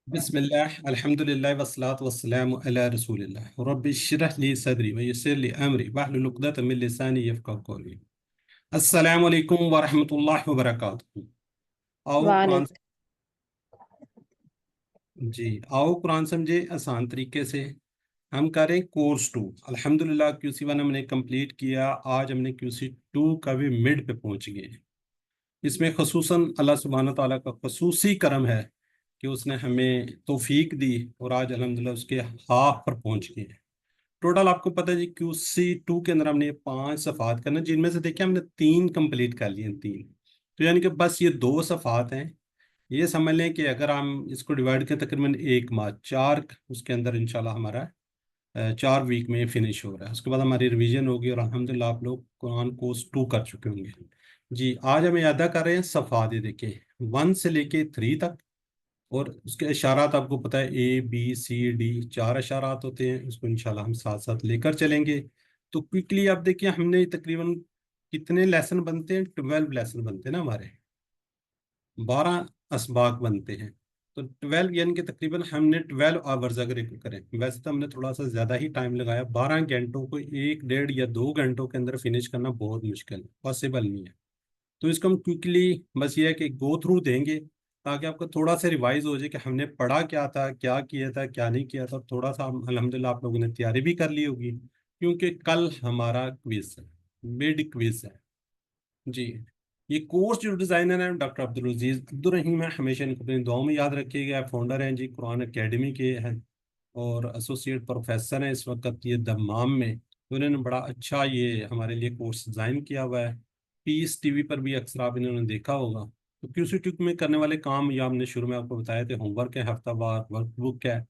बिस्मिल्लाह अल्हम्दुलिल्लाह वस्सलातु वस्सलामु अला रसूलिल्लाह रब्बि इश्रह ली सदरी व यस्सिर ली अमरी वहलुल उक़दतम मिन लिसानी यफ़क़हू क़ौली। अस्सलामु अलैकुम व रहमतुल्लाहि व बरकातुहू। आओ कुरान। वालेकुम। जी, आओ कुरान समझे आसान तरीके से। हम करें कोर्स टू। अल्हम्दुलिल्लाह क्यूसी वन हमने कंप्लीट किया। आज हमने क्यूसी टू का भी मिड पे पहुंच गए। इसमें खसूसन अल्लाह सुब्हानहू ताला का खसूसी करम है कि उसने हमें तौफीक दी और आज अल्हम्दुलिल्लाह उसके हाफ पर पहुंच गए हैं। टोटल आपको पता है जी, क्यूसी टू के अंदर हमने ये 5 सफ़ात करना, जिनमें से देखिए हमने 3 कंप्लीट कर लिए हैं, 3। तो यानी कि बस ये 2 सफ़ात हैं। ये समझ लें कि अगर हम इसको डिवाइड करें तकरीबन 1 माह 4 उसके अंदर इंशाल्लाह हमारा 4 वीक में फिनिश हो रहा है। उसके बाद हमारी रिवीजन होगी और अल्हम्दुलिल्लाह आप लोग कुरान कोर्स 2 कर चुके होंगे। जी, आज हम अदा कर रहे हैं सफ़ात। ये देखिए 1 से लेके 3 तक। और उसके इशारात आपको पता है, ABCD 4 इशारात होते हैं। उसको इंशाल्लाह हम साथ साथ लेकर चलेंगे। तो क्विकली आप देखिए हमने तकरीबन कितने लेसन बनते हैं, 12 लेसन बनते हैं ना हमारे। 12 असबाक बनते हैं। तो 12 यानी कि तकरीबन हमने 12 आवर्स अगर एक करें, वैसे तो हमने थोड़ा सा ज़्यादा ही टाइम लगाया। 12 घंटों को 1 1.5 या 2 घंटों के अंदर फिनिश करना बहुत मुश्किल है, पॉसिबल नहीं है। तो इसको हम क्विकली बस ये है कि गो थ्रू देंगे ताकि आपको थोड़ा सा रिवाइज हो जाए कि हमने पढ़ा क्या था, क्या किया था, क्या नहीं किया था। और थोड़ा सा अल्हम्दुलिल्लाह आप लोगों ने तैयारी भी कर ली होगी, क्योंकि कल हमारा क्विज है, मिड क्विज है। जी, ये कोर्स जो डिज़ाइनर है डॉक्टर अब्दुल अजीज अब्दुल रहीम है, हमेशा इनको अपनी दुआओं में याद रखिएगा। फाउंडर हैं जी कुरान एकेडमी के हैं और एसोसिएट प्रोफेसर हैं इस वक्त ये दमाम में। तो इन्होंने बड़ा अच्छा ये हमारे लिए कोर्स डिज़ाइन किया हुआ है। पीस टीवी पर भी अक्सर आप इन्होंने देखा होगा। तो क्यूसी ट्यूब में करने वाले काम या हमने शुरू में आपको बताए थे, होमवर्क है, हफ्तावार वर्कबुक है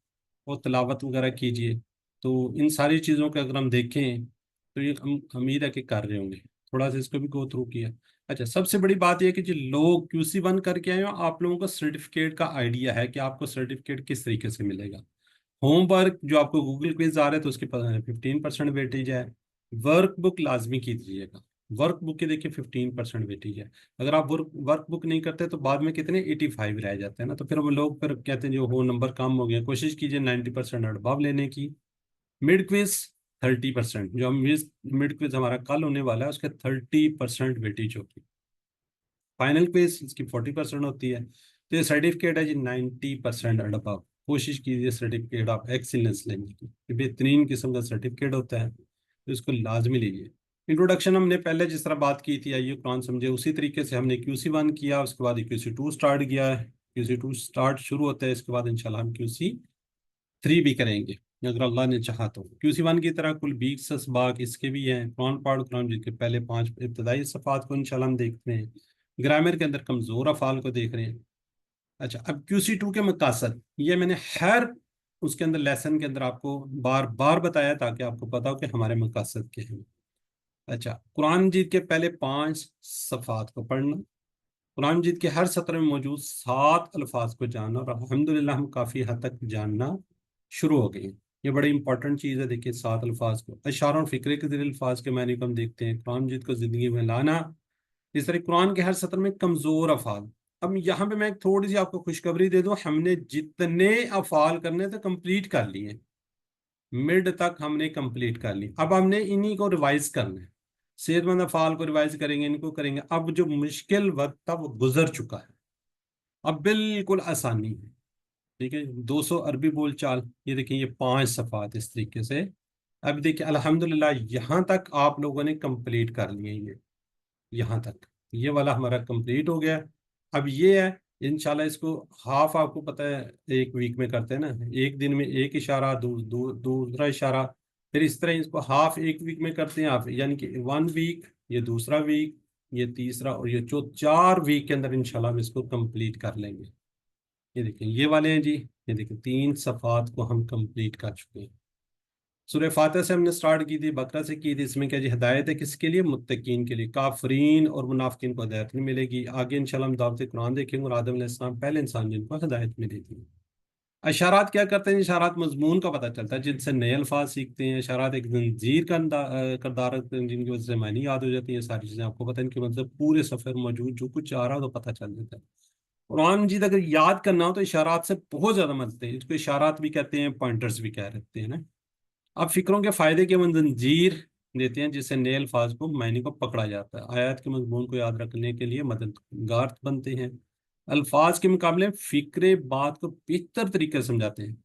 और तिलावत वगैरह कीजिए। तो इन सारी चीज़ों को अगर हम देखें तो ये हम उम्मीद है कि कर रहे होंगे। थोड़ा सा इसको भी गो थ्रू किया। अच्छा, सबसे बड़ी बात यह है कि जो लोग क्यूसी वन करके आए हो, आप लोगों को सर्टिफिकेट का आइडिया है कि आपको सर्टिफिकेट किस तरीके से मिलेगा। होमवर्क जो आपको गूगल क्विज आ रहे हैं तो उसके 15% वेटेज है। वर्कबुक लाजमी कीजिएगा। वर्कबुक के देखिए 15% वेटेज है। अगर आप वर्कबुक नहीं करते तो बाद में कितने 85 रह जाते हैं ना। तो फिर वो लोग फिर कहते हैं जो हो नंबर कम हो गया। कोशिश कीजिए 90% अबव लेने की। मिड क्विज 30%, जो हम मिड क्विज हमारा कल होने वाला है उसके 30% वेटेज होगी। फाइनल क्विज इसकी 40% होती है। तो ये सर्टिफिकेट है जी 90% एंड अबव। कोशिश कीजिए सर्टिफिकेट आप एक्सीलेंस लेने की, ये बेहतरीन किस्म का सर्टिफिकेट होता है, तो इसको लाजमी लीजिए। इंट्रोडक्शन हमने पहले जिस तरह बात की थी, आइए कुरान समझे, उसी तरीके से हमने क्यूसी वन किया, उसके बाद क्यूसी टू स्टार्ट किया है। क्यूसी टू स्टार्ट शुरू होता है, इसके बाद इंशाल्लाह हम क्यूसी थ्री भी करेंगे अगर अल्लाह ने चाहा तो। क्यूसी वन की तरह कुल 20 असबाक इसके भी हैं। कुरान पाठ कुरान जिसके पहले 5 इब्तदाई सफ़ात को इंशाल्लाह हम देखते हैं। ग्रामर के अंदर कमज़ोर अफ़ाल को देख रहे हैं। अच्छा, अब क्यूसी टू के मकासद ये मैंने हर उसके अंदर लेसन के अंदर आपको बार बार बताया ताकि आपको पता हो कि हमारे मकासद क्या हैं। अच्छा, कुरान मजीद के पहले 5 सफ़ात को पढ़ना, कुरान मजीद के हर सत्र में मौजूद 7 अल्फाज को जानना, और अल्हम्दुलिल्लाह हम काफ़ी हद तक जानना शुरू हो गए हैं। ये बड़ी इंपॉर्टेंट चीज़ है। देखिए 7 अल्फाज को अशारों और फिक्रे के ज़रिए अल्फाज के मायने को हम देखते हैं। कुरान मजीद को ज़िंदगी में लाना, इस तरह कुरान के हर सत्र में कमज़ोर अफ़ाल। अब यहाँ पे मैं एक थोड़ी सी आपको खुशखबरी दे दूँ, हमने जितने अफ़ाल करने थे कंप्लीट कर लिए। मिड तक हमने कंप्लीट कर ली। अब हमने इन्हीं को रिवाइज करना है। सेहतमंद अफ़ाल को रिवाइज करेंगे, इनको करेंगे। अब जो मुश्किल वक्त था वो गुजर चुका है, अब बिल्कुल आसानी है। ठीक है, 200 अरबी बोल चाल, ये देखिए ये 5 सफ़ात इस तरीके से। अब देखिए अल्हम्दुलिल्लाह यहाँ तक आप लोगों ने कंप्लीट कर लिए। ये यहाँ तक ये वाला हमारा कंप्लीट हो गया। अब ये है इंशाल्लाह इसको हाफ आपको पता है 1 वीक में करते हैं ना। एक दिन में एक इशारा, दूसरा इशारा, फिर इस तरह इसको हाफ 1 वीक में करते हैं आप, यानी कि 1 वीक, ये दूसरा वीक, ये तीसरा और ये 4 वीक के अंदर इंशाल्लाह हम इसको कंप्लीट कर लेंगे। ये देखिए ये वाले हैं जी। ये देखिए 3 सफ़ात को हम कंप्लीट कर चुके हैं। सूरह फातिहा से हमने स्टार्ट की थी, बकरा से की थी। इसमें क्या जी हिदायत है किसके लिए? मुत्तकीन के लिए। काफरीन और मुनाफिकीन को हिदायत नहीं मिलेगी। आगे इंशाल्लाह हम दावत कुरान देखेंगे और आदम अलैहिस्सलाम पहले इंसान जिनको हिदायत मिली थी। इशारात क्या करते हैं? इशारात मजमून का पता चलता है, जिनसे नए अल्फाज सीखते हैं। इशारात एक जंजीर का करदार रखते हैं, जिनकी वजह से मानी याद हो जाती है। सारी चीज़ें आपको पता है, इनके मतलब पूरे सफ़र मौजूद जो कुछ आ रहा हो तो पता चल जाता है। قرآن مجید اگر یاد کرنا ہو تو اشارات سے بہت زیادہ مدد ہے. اس کو اشارات بھی کہتے ہیں، پوائنٹرز بھی کہہ رہتے ہیں نا. اب فکروں کے فائدے کے وہ زنجیر دیتے ہیں جس سے نئے الفاظ کو معنی کو پکڑا جاتا ہے. آیات کے مضمون کو یاد رکھنے کے لیے مددگار بنتے ہیں. الفاظ کے مقابلے فکرے بات کو بہتر طریقے سے سمجھاتے ہیں.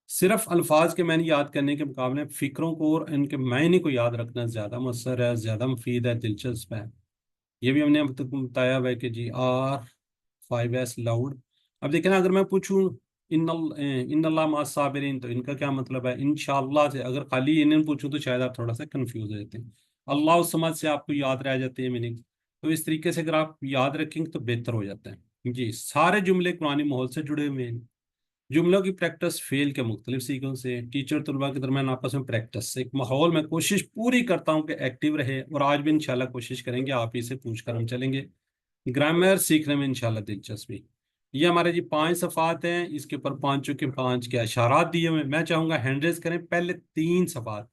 صرف الفاظ کے معنی یاد کرنے کے مقابلے فکروں کو اور ان کے معنی کو یاد رکھنا زیادہ مؤثر ہے، زیادہ مفید ہے، دلچسپ ہے. یہ بھی ہم نے اب تک بتایا ہوا ہے کہ جی R5S لاؤڈ. اب دیکھیں نا، اگر میں پوچھوں ان اللہ مع الصابرین تو ان کا کیا مطلب ہے؟ انشاءاللہ سے اگر خالی انہیں پوچھوں تو شاید آپ تھوڑا سا کنفیوز ہو جاتے ہیں. اللہ الصمد سے آپ کو یاد رہ جاتے ہیں میننگ. تو اس طریقے سے اگر آپ یاد رکھیں گے تو بہتر ہو جاتا ہے. جی سارے جملے قرآنی ماحول سے جڑے ہوئے ہیں. جملوں کی پریکٹس فیل کے مختلف سیکھوں سے ٹیچر طلباء کے درمیان آپس میں پریکٹس ایک ماحول میں کوشش پوری کرتا ہوں کہ ایکٹیو رہے، اور آج بھی انشاءاللہ کوشش کریں گے. آپ ہی سے پوچھ کر ہم چلیں گے. گرامر سیکھنے میں انشاءاللہ دلچسپی. یہ ہمارے جی 5 صفحات ہیں. اس کے اوپر 5 کے 5 کے اشارات دیے ہوئے. میں چاہوں گا ہینڈ ریز کریں. پہلے 3 صفحات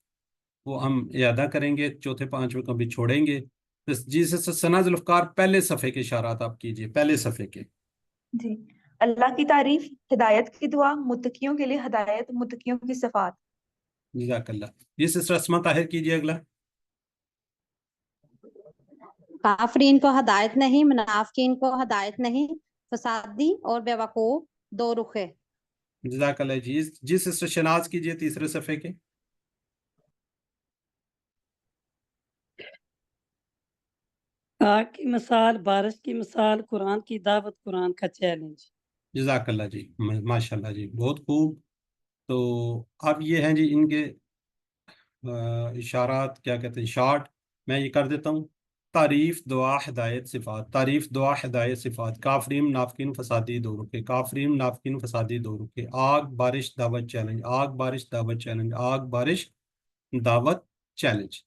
وہ ہم اعادہ کریں گے، چوتھے 5 کو کبھی چھوڑیں گے. جی ثنا ذوالفقار پہلے صفحے کے اشارات آپ کیجئے، پہلے صفحے کے. جی، اللہ کی تعریف، ہدایت کی دعا، متقیوں کے لیے ہدایت، متقیوں کی صفات. جزاک اللہ. یہ سسٹر اسما طاہر کیجئے اگلا. کافرین کو ہدایت نہیں، منافقین کو ہدایت نہیں، فسادی اور بیوقوف دو رخے. جزاک اللہ. جی سسٹر شناز کیجئے تیسرے صفحے کے. آگ کی مثال، بارش کی مثال، قرآن کی دعوت، قرآن کا چیلنج. جزاک اللہ جی، ماشاء اللہ جی، بہت خوب. تو اب یہ ہیں جی ان کے اشارات، کیا کہتے ہیں، شارٹ. میں یہ کر دیتا ہوں. تعریف، دعا، ہدایت، صفات. تعریف، دعا، ہدایت، صفات. کافرین، منافقین، فسادی دو رخے. کافرین، منافقین، فسادی دو رخے. آگ، بارش، دعوت، چیلنج. آگ، بارش، دعوت، چیلنج. آگ، بارش، دعوت، چیلنج.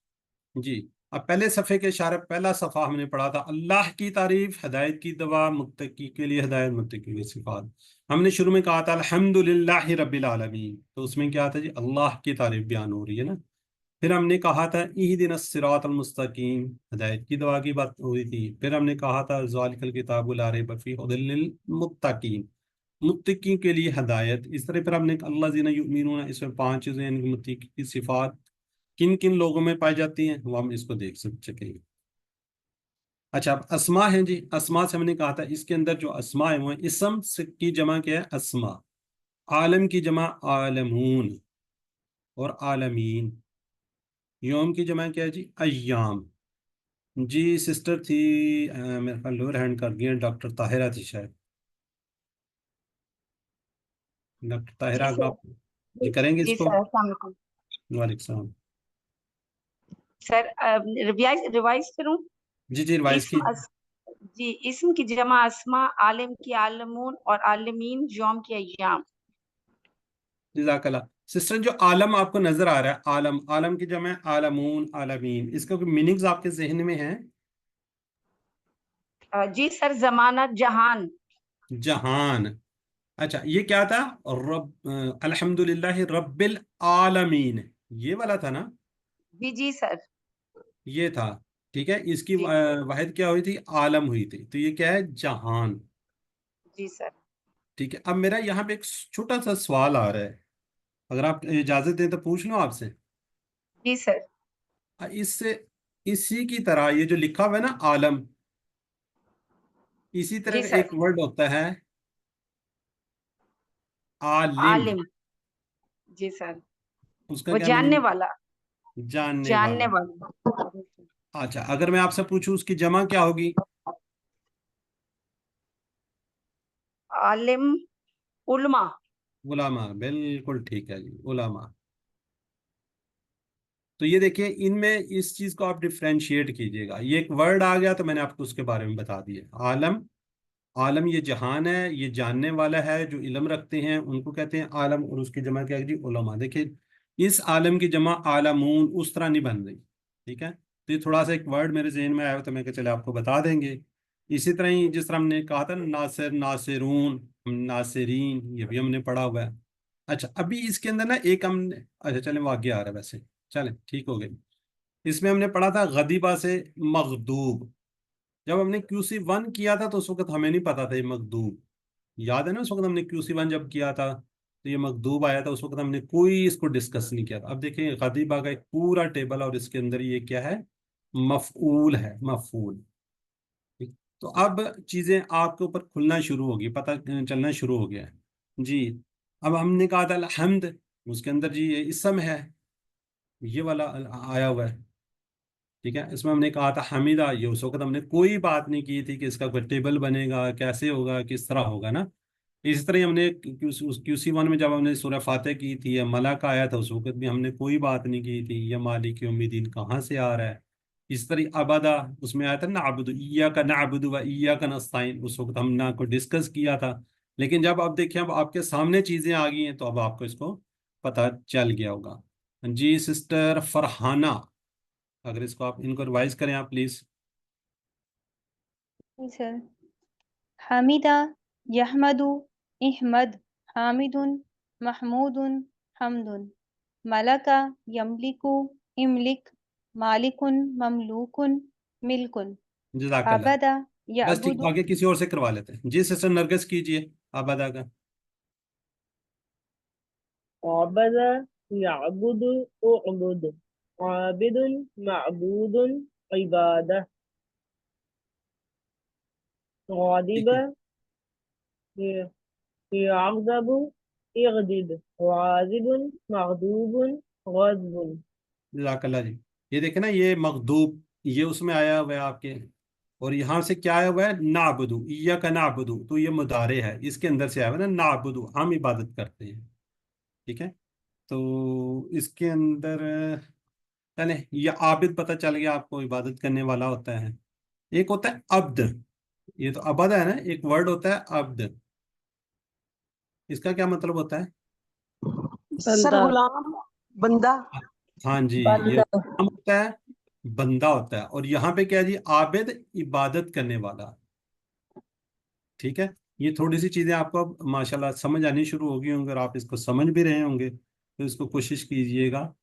جی اب پہلے صفحے کے اشارے، پہلا صفحہ ہم نے پڑھا تھا اللہ کی تعریف، ہدایت کی دعا، متقی کے لیے ہدایت، متقی کے لیے صفات. ہم نے شروع میں کہا تھا الحمدللہ رب العالمین، تو اس میں کیا تھا جی؟ اللہ کی تعریف بیان ہو رہی ہے نا. پھر ہم نے کہا تھا اہدنا الصراط المستقیم، ہدایت کی دعا کی بات ہوئی تھی. پھر ہم نے کہا تھا ذالک الکتاب لا ریب فیہ ھدی للمتقین، متقین کے لیے ہدایت. اس طرح پھر ہم نے الذین یؤمنون، اس میں 5 چیزیں یعنی کہ متقی کی صفات کن کن لوگوں میں پائی جاتی ہیں وہ ہم اس کو دیکھ سکیں گے. اچھا اب اسما ہیں جی. اسما سے ہم نے کہا تھا اس کے اندر جو اسما ہے وہ اسم کی جمع کیا ہے؟ اسما. عالم کی جمع عالمون اور عالمین. یوم کی جمع کیا ہے جی؟ ایام. جی سسٹر تھی میرے خیال لوور ہینڈ کر دیا، ڈاکٹر طاہرہ تھی شاید. ڈاکٹر طاہرہ جی اگر سر. آپ جی کریں گے اس جی کو. سر، السلام علیکم. وعلیکم السلام. سر ریوائز کروں. جی جی روایت کی. جی اسم کی جمع اسما، عالم کی عالمون اور عالمین، یوم کی ایام. جزاک اللہ. سسٹر جو عالم آپ کو نظر آ رہا ہے، عالم، عالم کی جمع عالمون، عالمین، اس کا کوئی میننگز آپ کے ذہن میں ہیں؟ جی سر، ضمانت، جہان. جہان. اچھا یہ کیا تھا؟ رب الحمدللہ رب العالمین، یہ والا تھا نا؟ جی جی سر. یہ تھا. ٹھیک ہے، اس کی جی واحد کیا ہوئی تھی؟ عالم ہوئی تھی. تو یہ کیا ہے؟ جہان. جی سر. ٹھیک ہے. اب میرا یہاں پہ ایک چھوٹا سا سوال آ رہا ہے، اگر آپ اجازت دیں تو پوچھ لوں آپ سے. جی سر. اس سے اسی کی طرح یہ جو لکھا ہوا ہے نا عالم، اسی طرح جی کا سر. ایک ورڈ ہوتا ہے عالم. عالم. جی سر. اس کا وہ کیا جاننے میننگ؟ والا. جاننے جاننے والا. والا. اچھا اگر میں آپ سے پوچھوں اس کی جمع کیا ہوگی؟ عالم، علماء. علماء. بالکل ٹھیک ہے جی، علماء. تو یہ دیکھیں ان میں اس چیز کو آپ ڈفرینشیٹ کیجئے گا. یہ ایک ورڈ آ گیا تو میں نے آپ کو اس کے بارے میں بتا دیا. عالم، عالم یہ جہان ہے، یہ جاننے والا ہے، جو علم رکھتے ہیں ان کو کہتے ہیں عالم. اور اس کی جمع کیا ہے جی؟ علماء. دیکھیں اس عالم کی جمع عالمون اس طرح نہیں بن رہی. ٹھیک ہے، تو یہ تھوڑا سا ایک ورڈ میرے ذہن میں آیا تو میں کہ چلے آپ کو بتا دیں گے. اسی طرح ہی جس طرح ہم نے کہا تھا ناصر، ناصرون، ناصرین، یہ بھی ہم نے پڑھا ہوا ہے. اچھا ابھی اس کے اندر نا ایک ہم نے، اچھا چلیں وہ آگے آ رہا ہے ویسے، چلیں ٹھیک ہو گئی. اس میں ہم نے پڑھا تھا غضیبہ سے مغضوب. جب ہم نے QC1 کیا تھا تو اس وقت ہمیں نہیں پتا تھا یہ مغضوب. याद है ना उस वक्त हमने QC1 जब किया था तो ये मकदूब आया था, उस वक्त हमने कोई इसको डिस्कस नहीं किया था। अब देखें गदीबा का एक पूरा टेबल और इसके अंदर ये क्या है, मफऊल है, मफऊल। ठीक। तो अब चीजें आपके ऊपर खुलना शुरू होगी, पता चलना शुरू हो गया है जी। अब हमने कहा था अलहम्द, उसके अंदर जी ये इसम है, ये वाला आया हुआ है। ठीक है, इसमें हमने कहा था हमीदा, ये उस वक्त हमने कोई बात नहीं की थी कि इसका कोई टेबल बनेगा, कैसे होगा, किस तरह होगा ना। इसी तरह हमने QC1 में जब हमने सूरह फातिहा की थी या मलक आया था उस वक्त भी हमने कोई बात नहीं की थी, या मालिक यौमिद्दीन कहाँ से आ रहा है। इस तरह अबदा उसमें आया था ना, अबदु इय्याका नअबुदु व इय्याका नस्तईन, उस वक्त हमने ना को डिस्कस किया था। लेकिन जब आप देखें अब आपके सामने चीज़ें आ गई हैं तो अब आपको इसको पता चल गया होगा। जी सिस्टर फरहाना, अगर इसको आप इनको रिवाइज करें आप प्लीज़। जी सर। हामिदा यहमदु इहमद हामिदुन महमूदुन हम्दुन मलका यमलिकु इमलिक मालिकुन ममलूकुन मिल्कुन जज़ाकल्लाह। अबदा बस ठीक, यअबुदु आगे किसी और से करवा लेते हैं। जी सिस्टर नरगिस कीजिए आबादा का। عبد يعبد أعبد عابد معبود عبادة ठीक है, غاضب يغضب يغضب غاضب مغضوب غضب जज़ाकल्लाह जी। ये देखे ना, ये मखदूब ये उसमें आया हुआ है आपके, और यहाँ से क्या आया हुआ है, नाबुदू, इय्या का नाबुदू, तो ये मुदारे है, इसके अंदर से आया हुआ है ना, नाबुदू हम इबादत करते हैं। ठीक है, तो इसके अंदर चले, ये आबिद पता चल गया आपको, इबादत करने वाला होता है। एक होता है अब्द, ये तो अबद है ना, एक वर्ड होता है अब्द, इसका क्या मतलब होता है। बंदा। गुलाम, बंदा। हाँ जी, ये बंदा गुलाम होता है, बंदा होता है, और यहाँ पे क्या है जी, आबिद इबादत करने वाला। ठीक है, ये थोड़ी सी चीजें आपको अब माशाल्लाह समझ आनी शुरू होगी होंगी, अगर आप इसको समझ भी रहे होंगे तो इसको कोशिश कीजिएगा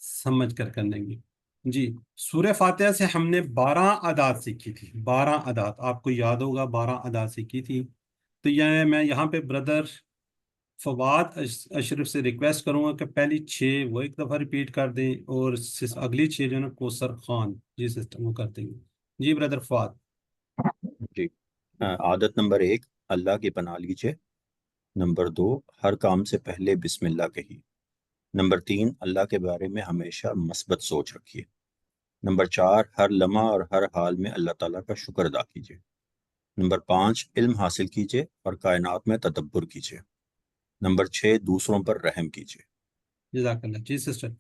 समझ कर करने की। जी, सूरह फातिहा से हमने 12 अदात सीखी थी, 12 अदात आपको याद होगा, 12 अदात सीखी थी। तो यह मैं यहाँ पे ब्रदर फवाद अशरफ से रिक्वेस्ट करूंगा कि पहली 6 वो एक दफ़ा रिपीट कर दें, और अगली 6 जो है ना कोसर खान जी सिस्टम वो कर देंगे। जी ब्रदर फवाद। जी। आदत नंबर 1, अल्लाह की पनाह लीजिए। नंबर 2, हर काम से पहले बिस्मिल्लाह कहिए। नंबर 3, अल्लाह के बारे में हमेशा मस्बत सोच रखिए। नंबर 4, हर लम्हा और हर हाल में अल्लाह ताला का शुक्र अदा कीजिए। नंबर 5, इल्म हासिल कीजिए और कायनात में तदब्बुर कीजिए। नंबर 6, दूसरों पर रहम कीजिए। जज़ाकल्लाह जी सिस्टर।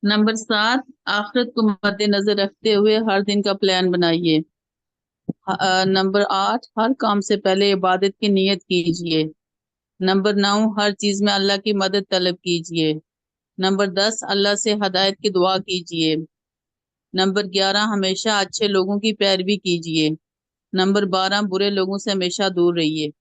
नंबर 7, आखिरत को मद्देनजर रखते हुए हर दिन का प्लान बनाइए। नंबर 8, हर काम से पहले इबादत की नीयत कीजिए। नंबर 9, हर चीज में अल्लाह की मदद तलब कीजिए। नंबर 10, अल्लाह से हदायत की दुआ कीजिए। नंबर 11, हमेशा अच्छे लोगों की पैरवी कीजिए। नंबर 12, बुरे लोगों से हमेशा दूर रहिए।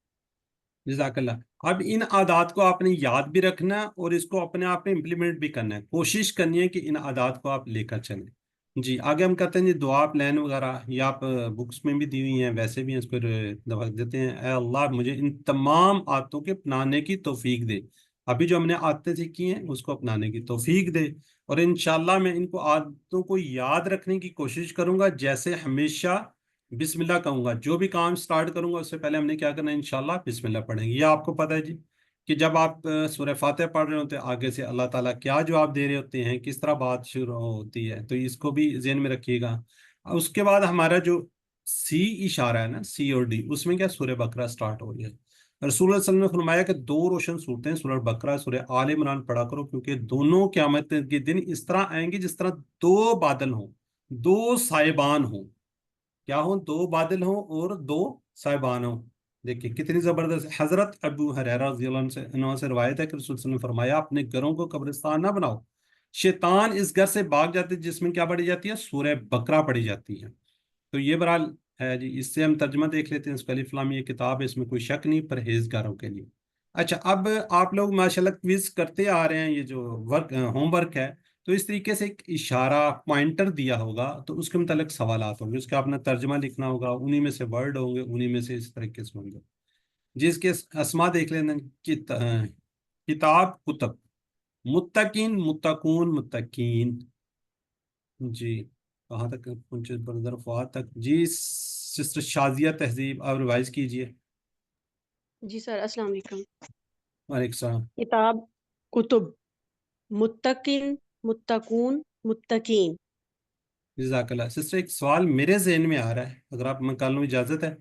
जज़ाकल्लाह। अब इन आदात को आपने याद भी रखना है और इसको अपने आप में इम्प्लीमेंट भी करना है, कोशिश करनी है कि इन आदात को आप लेकर चलें। जी आगे हम कहते हैं जी दुआ प्लान वगैरह, ये आप बुक्स में भी दी हुई हैं, वैसे भी हैं, इस पर दवा देते हैं। ऐ अल्लाह मुझे इन तमाम आदतों के अपनाने की तौफीक दे, अभी जो हमने आदतें सीखी हैं उसको अपनाने की तौफीक दे, और इंशाल्लाह मैं इनको आदतों को याद रखने की कोशिश करूंगा। जैसे हमेशा बिस्मिल्लाह कहूंगा, जो भी काम स्टार्ट करूंगा उससे पहले हमने क्या करना है, इंशाल्लाह बिस्मिल्लाह पढ़ेंगे। ये आपको पता है जी कि जब आप सूरह फातिहा पढ़ रहे होते हैं आगे से अल्लाह ताला क्या जवाब दे रहे होते हैं, किस तरह बात शुरू होती है, तो इसको भी ज़हन में रखिएगा। उसके बाद हमारा जो सी इशारा है ना, C और D, उसमें क्या सूरह बकरा स्टार्ट हो रही है। रसूल सल्लल्लाहु अलैहि वसल्लम ने फरमाया कि 2 रोशन सूरतें सूरह बकरा सूरह आल इमरान पढ़ा करो, क्योंकि दोनों क़यामत के दिन इस तरह आएंगे जिस तरह 2 बादल हों, 2 साहिबान हों। क्या हो, 2 बादल हो और 2 साहिबान हो। देखिए कितनी जबरदस्त। हजरत अबू हुरैरा रज़ियल्लाहु अन्हु से रवायत है कि रसूल सल्लल्लाहु अलैहि वसल्लम ने फरमाया, अपने घरों को कब्रिस्तान ना बनाओ, शैतान इस घर से भाग जाते हैं जिसमें क्या पढ़ी जाती है, सूरह बकरा पढ़ी जाती है। तो ये बहरहाल है जी। इससे हम तर्जमा देख लेते हैं, इसका अलिफ लाम ये किताब है, इसमें कोई शक नहीं, परहेजगारों के लिए। अच्छा, अब आप लोग माशाल्लाह क्विज करते आ रहे हैं, ये जो वर्क होमवर्क है, तो इस तरीके से एक इशारा पॉइंटर दिया होगा तो उसके मतलब सवालात होंगे, उसका अपना तर्जमा लिखना होगा, उन्हीं में से वर्ड होंगे, उन्हीं में से इस तरीके से होंगे। जिसके अस्मा देख लेना, किताब कुतब, मुत्तकीन मुत्तकून मुत्तकीन। जी कहाँ तक पहुंचे ब्रदर फवाद तक? जी सिस्टर शाजिया तहजीब आप रिवाइज कीजिए। जी सर, अस्सलाम वालेकुम। वालेकुम सलाम। किताब कुतुब, मुत्तकिन मुत्तकून मुत्तकीन। जज़ाकल्लाह। सिस्टर एक सवाल मेरे जहन में आ रहा है, अगर आप मैं कल लूँ, इजाज़त है?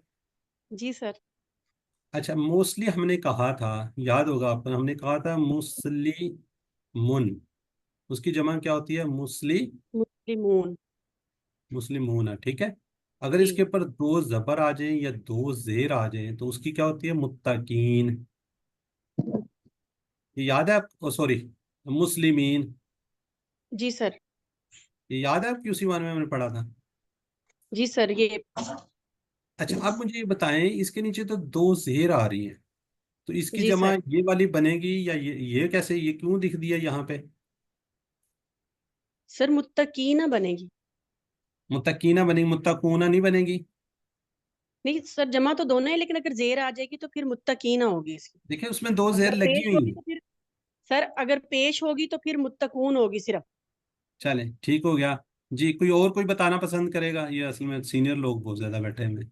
जी सर। अच्छा, मोस्टली हमने कहा था, याद होगा आपको, हमने कहा था मुस्लिमुन, उसकी जमा क्या होती है? मुस्लिमून। मुस्लिमून है, ठीक है। अगर जी इसके ऊपर दो जबर आ जाए या दो जेर आ जाए तो उसकी क्या होती है? मुत्तकीन। ये याद है आपको? सॉरी, मुस्लिमीन। जी सर। ये याद है आपकी? उसी बारे में हमने पढ़ा था। जी सर, ये अच्छा, आप मुझे ये बताएं, इसके नीचे तो दो जेर आ रही हैं, तो इसकी जी जमा सर। ये वाली बनेगी या ये कैसे, ये क्यों दिख दिया यहाँ पे? सर मुत्तकीना बनेगी। मुत्तकीना बनेगी, मुत्तकूना नहीं बनेगी। नहीं सर, जमा तो दोनों है, लेकिन अगर जेर आ जाएगी तो फिर मुत्तकीना होगी इसकी। देखिए उसमें दो जेर अगर लगी पेश हुई होगी हैं। तो फिर सर, अगर पेश होगी तो फिर मुत्तकून होगी सिर्फ। चले ठीक हो गया। जी कोई और कोई बताना पसंद करेगा? ये असल में सीनियर लोग बहुत ज्यादा बैठे हैं।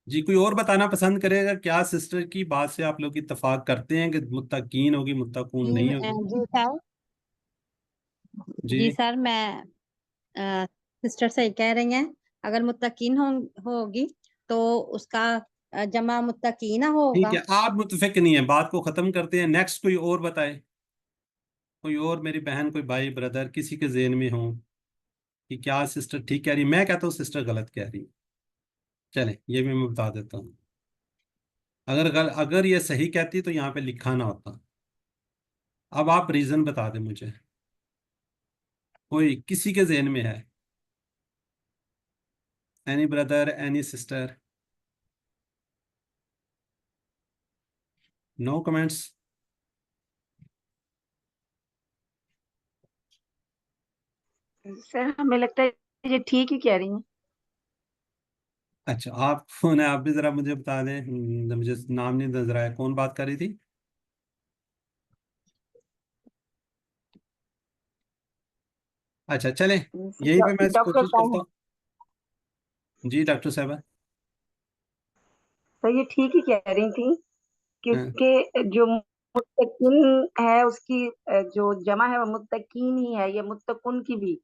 जी कोई और बताना पसंद करेगा? क्या सिस्टर की बात से आप लोग इत्तेफाक करते हैं कि मुत्तकीन होगी, मुत्तकून जी नहीं होगी? जी सर। जी जी सर, मैं सिस्टर सही कह रही हैं। अगर मुत्तकीन होगी तो उसका जमा मुत्तकीना ठीक होगा। है, आप मुतफिक नहीं है, बात को खत्म करते हैं। नेक्स्ट कोई और बताए, कोई और मेरी बहन, कोई भाई, ब्रदर, किसी के ज़हन में हो कि क्या सिस्टर ठीक कह रही है? मैं कहता हूँ सिस्टर गलत कह रही है। चले ये भी मैं बता देता हूँ। अगर ये सही कहती तो यहाँ पे लिखा ना होता। अब आप रीजन बता दें मुझे, कोई किसी के ज़हन में है? Any brother, any sister? No comments? Sir हमें लगता है ये ठीक ही कह रही हैं। अच्छा, आप कौन है? आप भी जरा मुझे बता दें। मुझे नाम नहीं नजर आया, कौन बात कर रही थी? अच्छा चलें, यहीं पे मैं डॉक्टर कोशिश करता साहब, हूँ। जी डॉक्टर साहब। सर ये ठीक ही कह रही थी, हाँ, क्योंकि जो मुत्तकिन है उसकी जो जमा है वो मुत्तकीन ही है, ये मुत्तकुन की भी।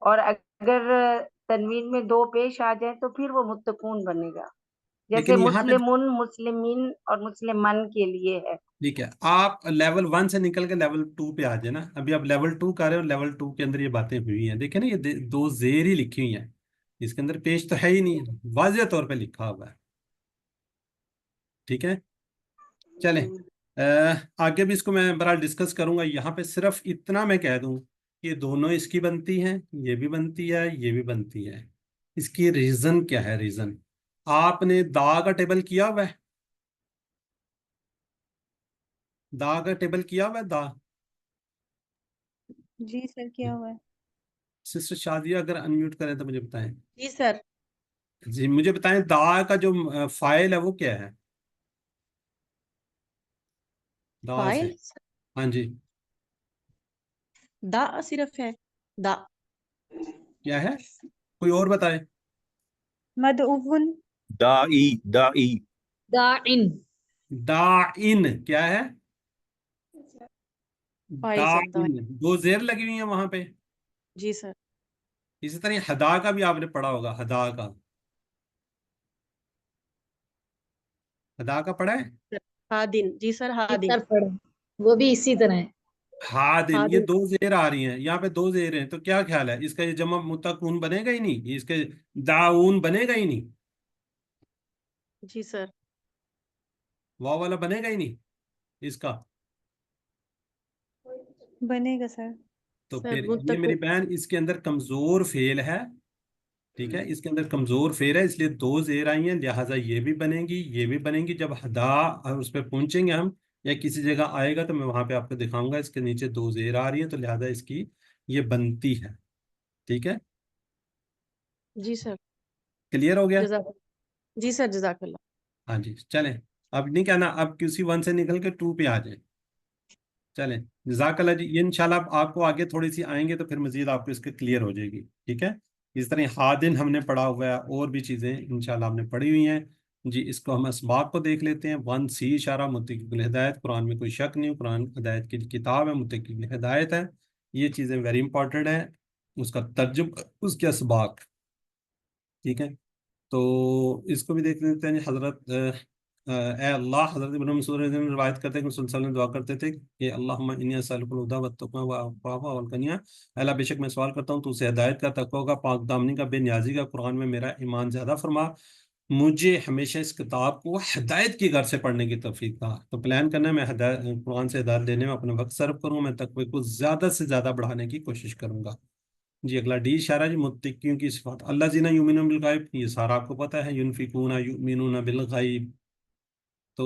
और अगर तनवीन में दो पेश आ जाए तो फिर वो मुत्तकून बनेगा, जैसे लेकिन यहाँ पे मुस्लिमुन, मुस्लिमीन और मुस्लिमन के लिए है। ठीक है, आप लेवल 1 से निकल के लेवल 2 पे आ जाए ना। अभी आप लेवल 2 कर रहे हो, लेवल 2 के अंदर ये बातें हुई हैं। देखे ना, ये दो जेर ही लिखी हुई हैं, इसके अंदर पेश तो है ही नहीं, वाज़ेह तौर पे लिखा हुआ है। ठीक है, चलें। आगे भी इसको मैं बहरहाल डिस्कस करूंगा। यहाँ पे सिर्फ इतना मैं कह दूं कि ये दोनों इसकी बनती हैं, ये भी बनती है, ये भी बनती है। इसकी रीजन क्या है? रीजन आपने दा का टेबल किया हुआ है? दा का टेबल किया हुआ है? दा जी सर, किया हुआ है। सिस्टर शादिया अगर अनम्यूट करें तो मुझे बताएं। जी सर। जी मुझे बताएं, दा का जो फाइल है वो क्या है? दा से। फाइल हाँ जी, दा सिर्फ है। दा। क्या है? कोई और बताए। मदउन। दाई दाई दाइन। दा इन क्या है? फाइल दा सर, दा। इन, दो जेर लगी हुई है वहां पे। जी सर। इसी तरह हदा का भी आपने पढ़ा होगा, हदा का। हदा का पढ़ा है? हादिन। जी सर, जी हादिन। सर पढ़े, वो भी इसी तरह है। हादिन, ये हादिन। दो जेर आ रही हैं यहाँ पे, दो जेर हैं, तो क्या ख्याल है इसका? ये जमा मुतकून बनेगा ही नहीं, इसके दाऊन बनेगा ही नहीं, जी सर। वाव वाला बनेगा ही नहीं इसका। बनेगा सर। तो सर फिर ये मेरी मुत्तकुन। बहन, इसके अंदर कमजोर फेल है। ठीक है, इसके अंदर कमजोर फेल है, इसलिए दो जेर आई हैं, लिहाजा ये भी बनेगी, ये भी बनेगी। जब हदा और उस पर पहुंचेंगे हम, या किसी जगह आएगा तो मैं वहां पे आपको दिखाऊंगा, इसके नीचे दो जेर आ रही है, तो लिहाजा इसकी ये बनती है। ठीक है, जी सर। क्लियर हो गया? जजाक। जी सर, जजाकल्ला। ہاں جی چلیں، اب نہیں کہنا، اب QC1 سے نکل کے 2 پہ آ جائیں. چلیں جزاک اللہ جی. یہ انشاءاللہ آپ کو آگے تھوڑی سی آئیں گے تو پھر مزید آپ کو اس کے کلیئر ہو جائے گی. ٹھیک ہے، اس طرح ہادن ہم نے پڑھا ہوا ہے، اور بھی چیزیں انشاءاللہ ہم نے پڑھی ہوئی ہیں. جی اس کو ہم اسباق کو دیکھ لیتے ہیں. 1C اشارہ متقی الہدایت، قرآن میں کوئی شک نہیں، قرآن ہدایت کی کتاب ہے، متقی الہدایت ہے. یہ چیزیں ویری امپورٹنٹ ہیں. اس کا ترجمہ، اس کے اسباق. ٹھیک ہے، تو اس کو بھی دیکھ لیتے ہیں. حضرت اے اللہ، حضرت ابن مسعود رضی اللہ عنہ روایت کرتے ہیں کہ رسول صلی اللہ علیہ وسلم دعا کرتے تھے کہ اللہم انی اسألک الہدی والتقوی والعفاف والغنی. اللہ بے شک میں سوال کرتا ہوں تو اسے ہدایت کا، تقوی کا، پاک دامنی کا، بے نیازی کا. قرآن میں میرا ایمان زیادہ فرما، مجھے ہمیشہ اس کتاب کو ہدایت کی غرض سے پڑھنے کی توفیق دا. تو پلان کرنا ہے میں قرآن سے ہدایت لینے میں اپنا وقت صرف کروں. میں تقوی کو زیادہ سے زیادہ بڑھانے کی کوشش کروں گا. جی اگلا ڈی اشارہ جی متقیوں کی صفات. اللہ زینا یؤمنون بالغیب، یہ سارا آپ کو پتہ ہے. ینفقون یؤمنون بالغیب، تو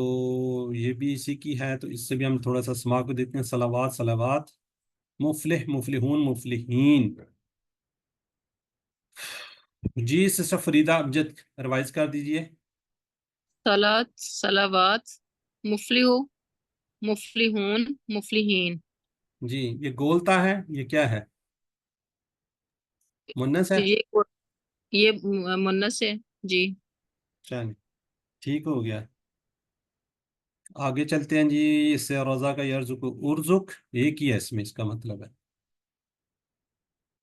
یہ بھی اسی کی ہے. تو اس سے بھی ہم تھوڑا سا سما کو دیکھتے ہیں. صلوات، صلوات. مفلح، مفلحون، مفلحین. جی سسٹر فریدہ ابجد ریوائز کر دیجئے. صلات، صلوات، مفلح، مفلحون، مفلحین. جی یہ گولتا ہے، یہ کیا ہے؟ منس ہے. یہ منس ہے جی. چلیں ٹھیک ہو گیا. آگے چلتے ہیں جی. اس سے رضا کا یرزق، ارزق ایک ہی ہے اس میں، اس کا مطلب ہے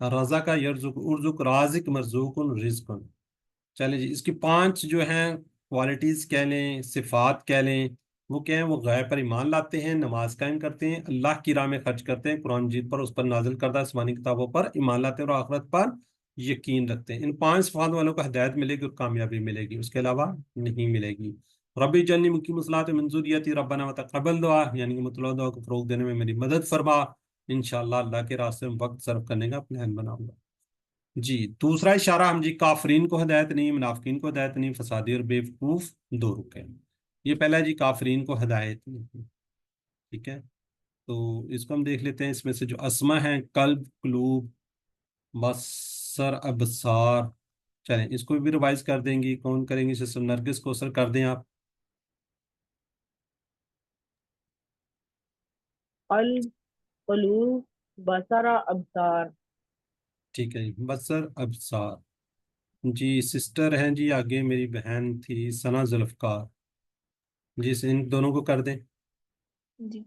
رضا کا یرزق، ارزق، رازق، مرزوق، رزق. چلیں جی، اس کی 5 جو ہیں کوالٹیز کہہ لیں، صفات کہہ لیں، وہ کیا ہیں؟ وہ غیب پر ایمان لاتے ہیں، نماز قائم کرتے ہیں، اللہ کی راہ میں خرچ کرتے ہیں، قرآن مجید پر، اس پر نازل کردہ آسمانی کتابوں پر ایمان لاتے ہیں، اور آخرت پر یقین رکھتے ہیں. ان 5 صفات والوں کو ہدایت ملے گی اور کامیابی ملے گی، اس کے علاوہ نہیں ملے گی. ربی جنی مقیم الصلاۃ من ذریتی ربنا وتقبل دعا، یعنی کہ مطلوبہ دعا کو فروغ دینے میں میری مدد فرما. انشاءاللہ اللہ کے راستے میں وقت صرف کرنے کا پلان بناؤں گا. جی دوسرا اشارہ ہم جی کافرین کو ہدایت نہیں، منافقین کو ہدایت نہیں، فسادی اور بے وقوف دو رکے. یہ پہلا جی کافرین کو ہدایت نہیں. ٹھیک ہے، تو اس کو ہم دیکھ لیتے ہیں. اس میں سے جو اسما ہیں، قلب، قلوب، بصر، ابصار. چلیں اس کو بھی ریوائز کر دیں گی. کون کریں گے؟ سسٹر نرگس کو سر کر دیں آپ. قلب، قلوب، بصر، ابصار. ٹھیک ہے جی، بصر، ابصار. جی سسٹر ہیں جی آگے، میری بہن تھی ثنا ذوالفقار، جی ان دونوں کو کر دیں. جی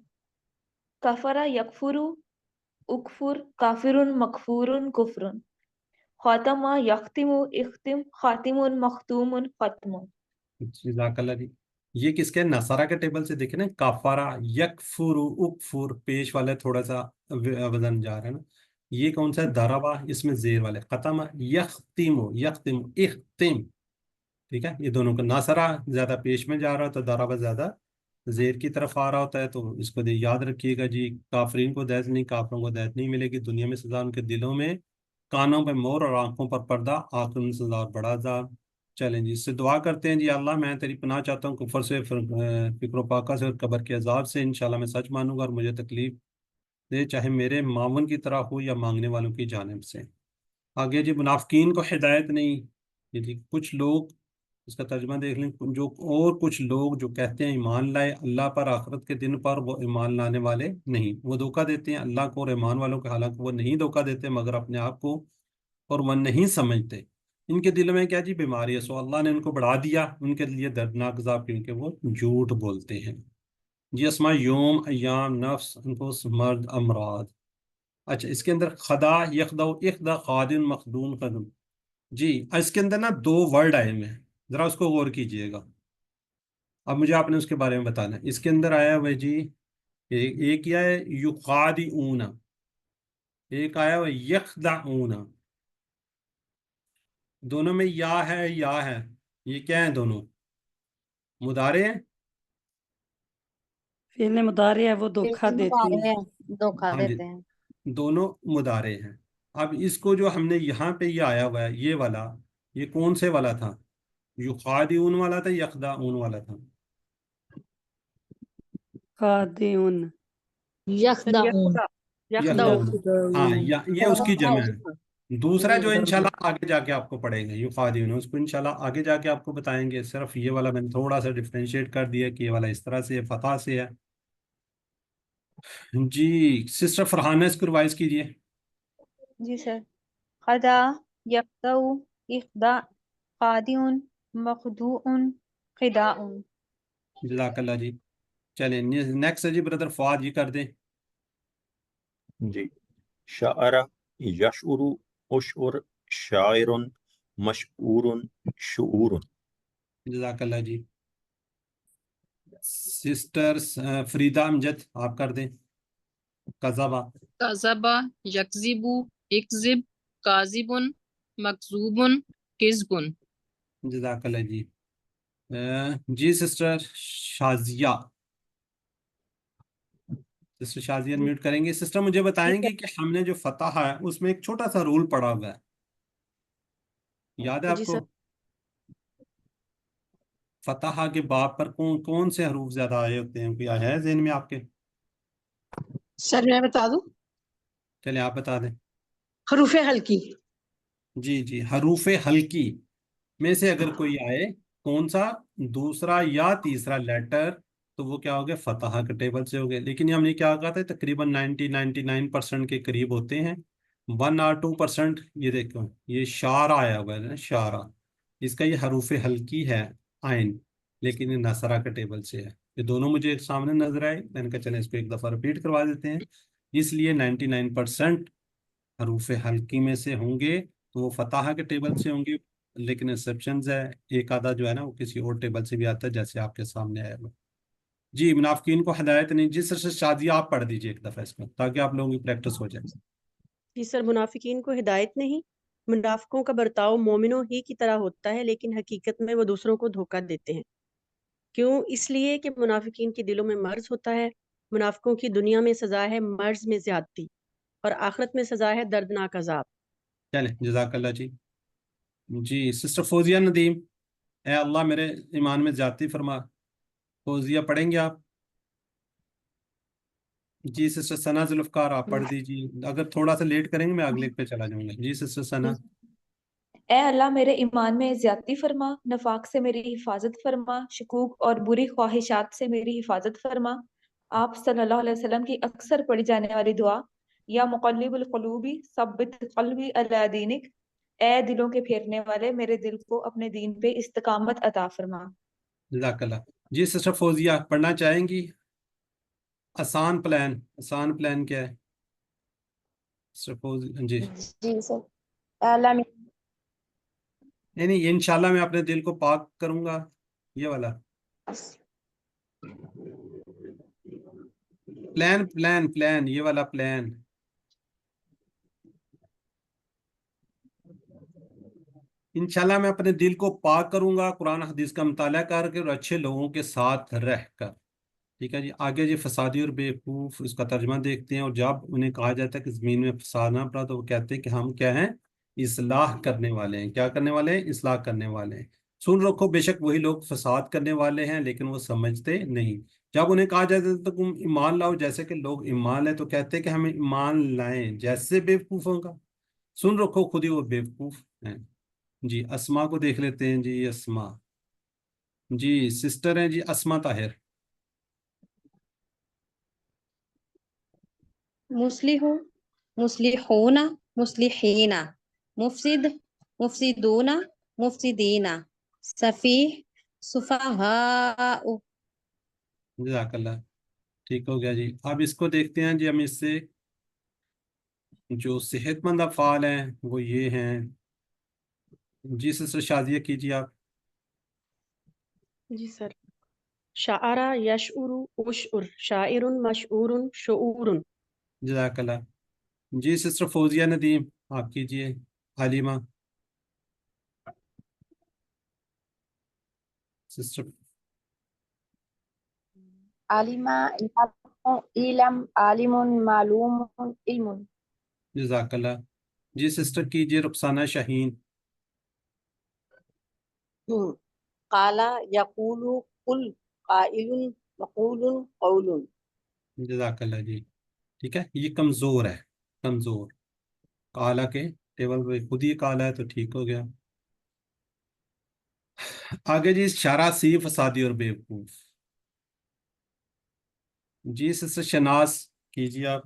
کفر یکفر، اکفر، کافر، مکفور، کفر. خاتم یختم، اختم، خاتم، مختوم، ختم. جزاک اللہ جی. یہ کس کے؟ نصارہ کے ٹیبل سے دیکھیں نا. کافارہ، یکفر، اکفر، پیش والے تھوڑا سا وزن جا رہا ہے نا. یہ کون سا ہے؟ ضربہ، اس میں زیر والے. ختم، یختم، یختم، اختم. ٹھیک ہے، یہ دونوں کا ناصرہ زیادہ پیش میں جا رہا ہوتا ہے، ضربہ زیادہ زیر کی طرف آ رہا ہوتا ہے. تو اس کو یاد رکھیے گا جی. کافرین کو ہدایت نہیں، کافروں کو ہدایت نہیں ملے گی. دنیا میں سزا ان کے دلوں میں، کانوں پہ مور اور آنکھوں پر پردہ، آخر میں سزا اور بڑا عذاب. چلیں جی اس سے دعا کرتے ہیں. جی اللہ میں تیری پناہ چاہتا ہوں کفر سے، فکر و پاکہ سے، اور قبر کے عذاب سے. انشاءاللہ میں سچ مانوں گا اور مجھے تکلیف دے، چاہے میرے معاون کی طرح ہو یا مانگنے والوں کی جانب سے. آگے جی منافقین کو ہدایت نہیں. جی کچھ لوگ، اس کا ترجمہ دیکھ لیں. کچھ لوگ جو کہتے ہیں ایمان لائے اللہ پر، آخرت کے دن پر، وہ ایمان لانے والے نہیں. وہ دھوکہ دیتے ہیں اللہ کو اور ایمان والوں کو، حالانکہ وہ نہیں دھوکہ دیتے مگر اپنے آپ کو، اور وہ نہیں سمجھتے. ان کے دل میں کیا جی؟ بیماری ہے. سو اللہ نے ان کو بڑھا دیا، ان کے لیے دردناک عذاب، کیونکہ وہ جھوٹ بولتے ہیں. جی اسماء یوم، ایام، نفس، انفس، مرد، امراض. اچھا اس کے اندر خدا، یخدا، اخدا، خادن، مخدون، خدم. جی اس کے اندر نا 2 ورڈ آئے ہوئے ہیں، ذرا اس کو غور کیجئے گا. اب مجھے آپ نے اس کے بارے میں بتانا ہے. اس کے اندر آیا ہوا جی ایک کیا ہے؟ یخادعون، ایک آیا ہوا یخدعون. دونوں میں یا ہے، یا ہے. یہ کیا ہے؟ دونوں مضارع ہیں. فعل مضارع ہے، وہ دھوکہ دیتے ہیں. دھوکہ ہاں جی دیتے ہیں. دونوں مضارع ہیں. اب اس کو جو ہم نے یہاں پہ یہ آیا ہوا ہے، یہ والا، یہ کون سے والا تھا؟ یخادعون والا تھا، یخدعون والا تھا؟ یخدعون. یخدعون. ہاں یہ اس کی جمع ہے. दूसरा जो इंशाल्लाह आगे जाके आपको पढ़ेंगे युखादिऊन, उसको इंशाल्लाह आगे जाके आपको बताएंगे। सिर्फ ये वाला मैंने थोड़ा सा डिफ्रेंशिएट कर दिया कि ये वाला इस तरह से है, फतह से है। जी सिस्टर फरहाना इसको रिवाइज कीजिए। जी सर। खदा, यख्दउ, इख्दा, खादिउन, मखदूउन, खिदाउन। जज़ाकल्लाह जी। चलें नेक्स्ट है जी ब्रदर फवाद, ये कर दें। जी शाअरा यशउरु उशउर शायरुन मशऊरुन शुऊरुन। जज़ाकल्लाह जी। सिस्टर फरीदा अमजद आप कर दें। कज़बा। कज़बा यकज़िबु इक्ज़िब काज़िबुन मकज़ूबुन किज़्बुन। जज़ाकल्लाह जी। जी sister Shazia, sister Shazia mute करेंगे। सिस्टर मुझे बताएंगे कि हमने जो फतह है उसमें एक छोटा सा रूल पड़ा हुआ है, याद है जी आपको? सर। फतह के बाब पर कौन कौन से हरूफ ज्यादा आए होते हैं, कोई है ज़हन में आपके? सर मैं बता दूं, चले आप बता दें। हरूफे हल्की। जी जी, हरूफ हल्की में से अगर कोई आए, कौन सा, दूसरा या तीसरा लेटर, तो वो क्या हो गया, फतह के टेबल से हो गए। लेकिन ये हमने क्या कहा था, तकरीबन 99% के करीब होते हैं। 1 और 2%, ये देखो ये शारा आया हुआ है ना, शारा, इसका ये हरूफ हल्की है आइन, लेकिन ये नसरा के टेबल से है। ये दोनों मुझे एक सामने नजर आए, मैंने कहा चले इसको एक दफ़ा रिपीट करवा देते हैं। इसलिए 99% हरूफ हल्की में से होंगे तो वो फतह के टेबल से होंगे, लेकिन एक्सेप्शंस है, एक आधा जो है ना वो किसी और टेबल से भी आता है, जैसे आपके सामने आया हुआ। जी मुनाफिकीन को हिदायत नहीं, जिस तरह से शादी आप पढ़ दीजिए एक दफ़ा इसमें, ताकि आप लोगों की प्रैक्टिस हो जाए। जी सर, मुनाफिकीन को हिदायत नहीं, मुनाफिकों का बर्ताव मोमिनों ही की तरह होता है, लेकिन हकीकत में वो दूसरों को धोखा देते हैं। क्यों? इसलिए कि मुनाफिकीन के दिलों में मर्ज होता है। मुनाफिकों की दुनिया में सजा है मर्ज में ज्यादती, और आखिरत में सजा है दर्दनाक अजाब। चले जज़ाकल्लाह जी। जी सिस्टर फौजिया नदीम, ए अल्लाह मेरे ईमान में ज्यादती फरमा। फौजिया पढ़ेंगे आप? जी सिस्टर सना जुल्फकार आप पढ़ दीजिए, अगर थोड़ा सा लेट करेंगे मैं अगले पे चला जाऊंगा। जी सिस्टर सना। ए अल्लाह मेरे ईमान में ज्यादती फरमा, नफाक से मेरी हिफाजत फरमा, शकूक और बुरी ख्वाहिशात से मेरी हिफाजत फरमा। आप सल्लल्लाहु अलैहि वसल्लम की अक्सर पढ़ी जाने वाली दुआ, या मुक़ल्लिबुल क़ुलूबी सब्बित क़ल्बी अला दीनिक, ए दिलों के फेरने वाले मेरे दिल को अपने दीन पे इस्तकामत अता फरमा। जज़ाकल्लाह। जी सिस्टर फौजिया पढ़ना चाहेंगी? आसान प्लान, आसान प्लान क्या है सिस्टर फौजी? जी जी सर। ए अल्लाह नहीं नहीं, इंशाल्लाह मैं अपने दिल को पाक करूंगा, ये वाला प्लान, प्लान प्लान, ये वाला प्लान। इंशाल्लाह मैं अपने दिल को पाक करूंगा कुरान हदीस का मुताला करके और अच्छे लोगों के साथ रहकर। ठीक है जी, आगे जी फसादी और बेवकूफ़, इसका तर्जमा देखते हैं। और जब उन्हें कहा जाता है कि ज़मीन में फसाद ना पड़ा, तो वो कहते हैं कि हम क्या हैं, इस्लाह करने वाले हैं। क्या करने वाले हैं? इस्लाह करने वाले हैं। सुन रखो, बेशक वही लोग फसाद करने वाले हैं, लेकिन वो समझते नहीं। जब उन्हें कहा जाता है तो तुम ईमान लाओ जैसे कि लोग ईमान लाए, तो कहते हैं कि हम ईमान लाएं जैसे बेवकूफ़ों का। सुन रखो, खुद ही वो बेवकूफ़ हैं। जी अस्मा को देख लेते हैं जी। अस्मा जी सिस्टर हैं जी, अस्मा ताहिर। मुस्लिहु, मुस्लिहूना, मुस्लिहीना, मुफसिद, मुफसिदूना, मुफसिदीना, सफीह, सुफहाउ। जज़ाकल्लाह, ठीक हो गया जी। अब इसको देखते हैं जी, हम इससे जो सेहतमंद अफ़आल हैं वो ये हैं। जी सिस्टर शादिया कीजिए आप। जी सर। शाअरा यशउरु उशउर शाइरुन मशऊरुन शुऊरुन। जज़ाकल्लाह। जी सिस्टर फौजिया नदीम आप कीजिए। हालिमा सिस्टर। आलिमा इलम आलिमुन मालूमुन इल्मुन। जज़ाकल्लाह। जी सिस्टर कीजिए रुखसाना शाहीन। काला यकूलु कुल काइलुन मकूलुन कौलुन। जज़ाकल्लाह जी। ठीक है, ये कमज़ोर है, कमज़ोर। काला के ٹیبل پہ خود ہی کالا ہے تو ٹھیک ہو گیا. آگے جی شراسí فسادی اور بیوقوف. جی سسٹر شہناز کیجیے آپ.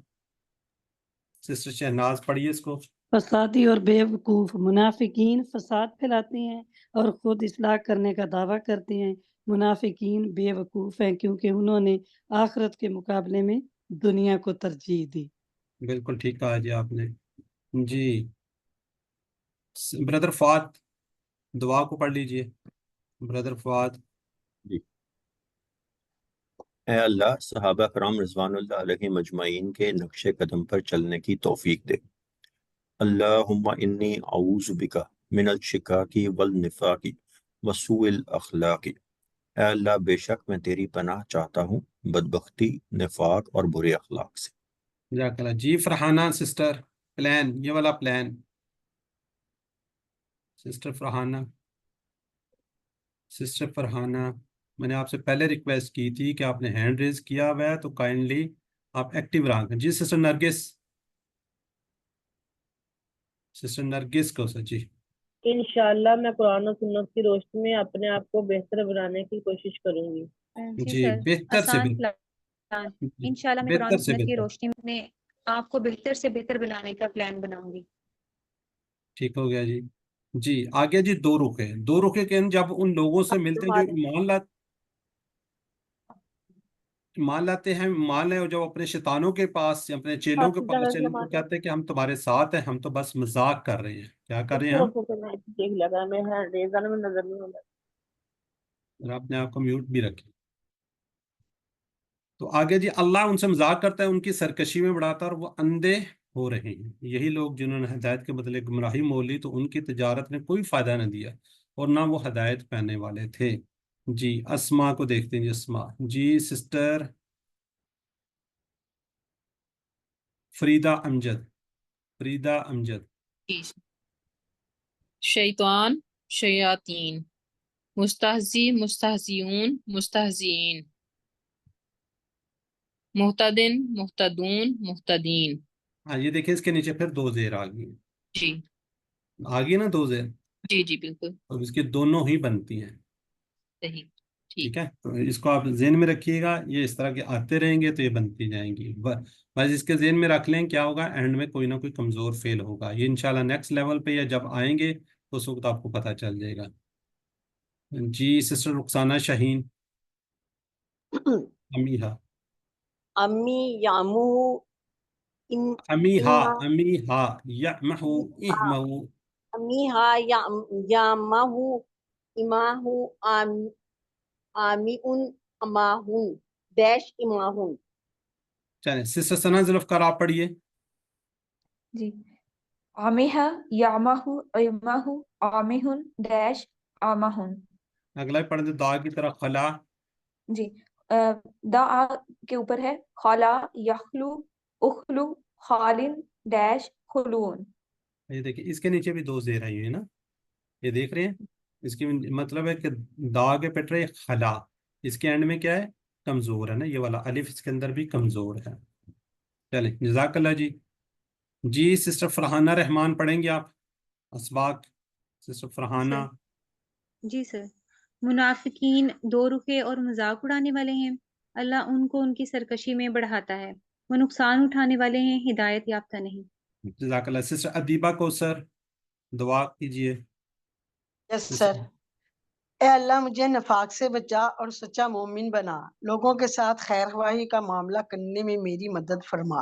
سسٹر شہناز پڑھیے اس کو. فسادی اور بیوقوف، منافقین فساد پھیلاتے ہیں اور خود اصلاح کرنے کا دعویٰ کرتے ہیں. منافقین بیوقوف ہیں کیونکہ انہوں نے آخرت کے مقابلے میں دنیا کو ترجیح دی. بالکل ٹھیک کہا جی آپ نے. جی بردر فات دعا کو پڑھ لیجئے. بردر فات. جی. اے اللہ صحابہ کرام رضوان اللہ علیہ مجمعین کے نقش قدم پر چلنے کی توفیق دے. اللہم انی اعوذ بک من الشکاک والنفاق وسوء الاخلاق. اے اللہ بے شک میں تیری پناہ چاہتا ہوں بدبختی، نفاق اور برے اخلاق سے. جزاک اللہ. جی فرحانہ سسٹر پلان، یہ والا plan. Sister Farhana. Sister Farhana میں نے آپ سے پہلے ریکویسٹ کی تھی کہ آپ نے ہینڈ ریز کیا ہوا ہے تو کائنڈلی آپ ایکٹیو رہیں. جی سسٹر نرگس. سسٹر نرگس کو سر. جی انشاءاللہ میں قرآن و سنت کی روشنی میں اپنے آپ کو بہتر بنانے کی کوشش کروں گی. جی بہتر سے آسان بہتر. پلان. انشاءاللہ میں قرآن بہتر و سے سنت کی بہتر. روشنی میں اپنے آپ کو بہتر سے بہتر بنانے کا پلان بناؤں گی. ٹھیک ہو گیا جی. جی آگے جی دو رخے. دو رخے کے جب ان لوگوں سے ملتے ہیں جو ایمان لاتے ہیں، مان لیں جو اپنے شیطانوں کے پاس یا اپنے چیلوں کے پاس چلے تو کہتے ہیں کہ ہم تمہارے ساتھ ہیں، ہم تو بس مذاق کر رہے ہیں. کیا کر رہے ہیں ہم؟ دیکھ لگا میں ریزہ میں نظر نہیں ہوتا. اور اپنے آپ کو میوٹ بھی رکھیں. تو آگے جی اللہ ان سے مذاق کرتا ہے، ان کی سرکشی میں بڑھاتا ہے اور وہ اندھے ہو رہے ہیں. یہی لوگ جنہوں نے ہدایت کے بدلے گمراہی مول لی تو ان کی تجارت نے کوئی فائدہ نہ دیا اور نہ وہ ہدایت پانے والے تھے. جی اسما کو دیکھتے ہیں. جی اسما. جی سسٹر فریدہ امجد. فریدہ امجد. شیطان، شیاطین، مستہزی، مستہزیون، مستہزئین، محتدن، محتدون، محتدین. ہاں یہ دیکھیں اس کے نیچے پھر دو زیر آ گئی. جی آ گئی نا دو زیر. جی جی بالکل اور اس کی دونوں ہی بنتی ہیں. صحیح. ٹھیک ہے تو اس کو آپ ذہن میں رکھیے گا. یہ اس طرح کے آتے رہیں گے تو یہ بنتی جائیں گی. بس اس کے ذہن میں رکھ لیں کیا ہوگا اینڈ میں کوئی نہ کوئی کمزور فیل ہوگا. یہ انشاءاللہ نیکسٹ لیول پہ یا جب آئیں گے تو اس وقت آپ کو پتہ چل جائے گا. جی سسٹر رخسانہ شاہین. امیہا. امی یامو امیہا. امیہا یعمہو اہمہو. امی ہا یامہو اماہو آمیون اماہن ڈیش اماہن. چلیں سسٹر ثنا ذوالفقار آپ پڑھیے. جی عامیہ یامہ ایمہ عامہن ڈیش عامہن. اگلا پڑھ دیں دا کی طرح خلا. جی دا کے اوپر ہے خلا یخلو اخلو خالن ڈیش خلون. یہ دیکھیں اس کے نیچے بھی دو زیر آئی ہوئی ہے نا. یہ دیکھ رہے ہیں اس کی مطلب ہے کہ دا کے پٹ رہے خلا، اس کے اینڈ میں کیا ہے کمزور ہے نا. یہ والا الف اس کے اندر بھی کمزور ہے. چلیں جزاک اللہ جی. جی سسٹر فرحانہ رحمان پڑھیں گے آپ. اسباق سسٹر فرحانہ. جی سر. منافقین دو رخے اور مذاق اڑانے والے ہیں، اللہ ان کو ان کی سرکشی میں بڑھاتا ہے، وہ نقصان اٹھانے والے ہیں، ہدایت یافتہ نہیں. جزاک اللہ. سسٹر ادیبہ کو سر دعا کیجیے. یس سر. اے اللہ مجھے نفاق سے بچا اور سچا مومن بنا، لوگوں کے ساتھ خیر خواہی کا معاملہ کرنے میں میری مدد فرما.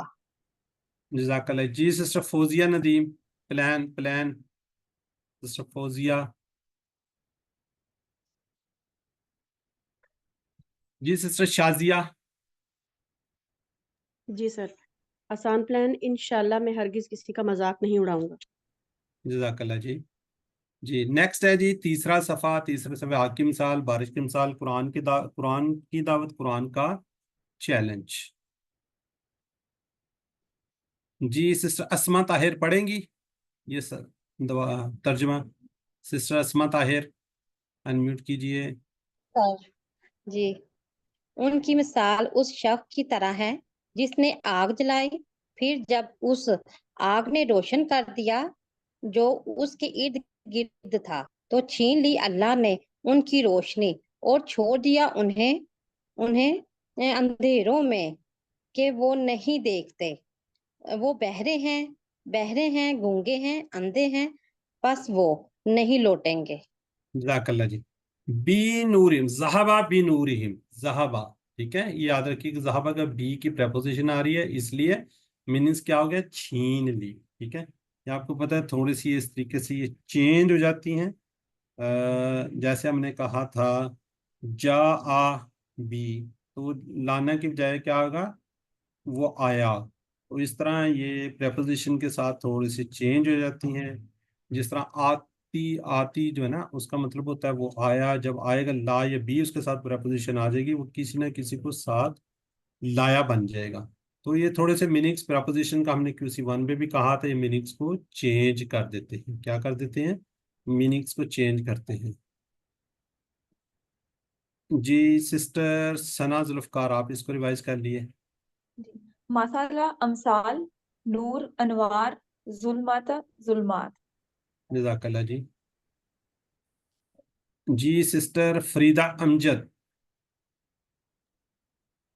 جزاک اللہ. جی sister Fauzia Nadeem. Plan sister Fauzia. جی سسٹر شازیہ. جی سر. آسان پلان، انشاءاللہ میں ہرگز کسی کا مذاق نہیں اڑاؤں گا. جزاک اللہ جی. جی نیکسٹ ہے جی تیسرا صفحہ آگ کی مثال، بارش کی مثال، قرآن کی دعوت، قرآن کا چیلنج. جی سسٹر اسما طاہر پڑھیں گی یہ سر ترجمہ. سسٹر اسما طاہر انمیوٹ کیجئے. جی ان کی مثال اس شخص کی طرح ہے جس نے آگ جلائی، پھر جب اس آگ نے روشن کر دیا جو اس کے ارد گرد تھا، تو چھین لی اللہ نے ان کی روشنی اور چھوڑ دیا انہیں اندھیروں میں کہ وہ نہیں دیکھتے، وہ بہرے ہیں، گونگے ہیں، اندھے ہیں، پس وہ نہیں لوٹیں گے۔ جزاک اللہ جی۔ بی نورہم، ذہبا بی نورہم، ذہبا، ٹھیک ہے، یہ یاد رکھیے کہ ذہبا کا بی کی پریپوزیشن آ رہی ہے، اس لیے میننگس کیا ہو گیا؟ چھین لی، ٹھیک ہے۔ یہ آپ کو پتہ ہے تھوڑی سی اس طریقے سے یہ چینج ہو جاتی ہیں، جیسے ہم نے کہا تھا جا آ بی، تو لانا کی بجائے کیا ہوگا؟ وہ آیا، تو اس طرح یہ پریپوزیشن کے ساتھ تھوڑی سی چینج ہو جاتی ہیں۔ جس طرح آتی جو ہے نا، اس کا مطلب ہوتا ہے وہ آیا، جب آئے گا لا یا بی اس کے ساتھ پریپوزیشن آ جائے گی، وہ کسی نہ کسی کو ساتھ لایا بن جائے گا۔ تو یہ تھوڑے سے میننگس پریپوزیشن کا ہم نے QC1 میں بھی کہا تھا، یہ میننگس کو چینج کر دیتے ہیں۔ کیا کر دیتے ہیں؟ میننگس کو چینج کرتے ہیں۔ جی سسٹر ثنا ذوالفقار، آپ اس کو ریوائز کر لیے۔ جی، ماسالہ، امثال، نور، انوار، ظلمات، ظلمات۔ جزاک اللہ جی۔ جی سسٹر فریدہ امجد۔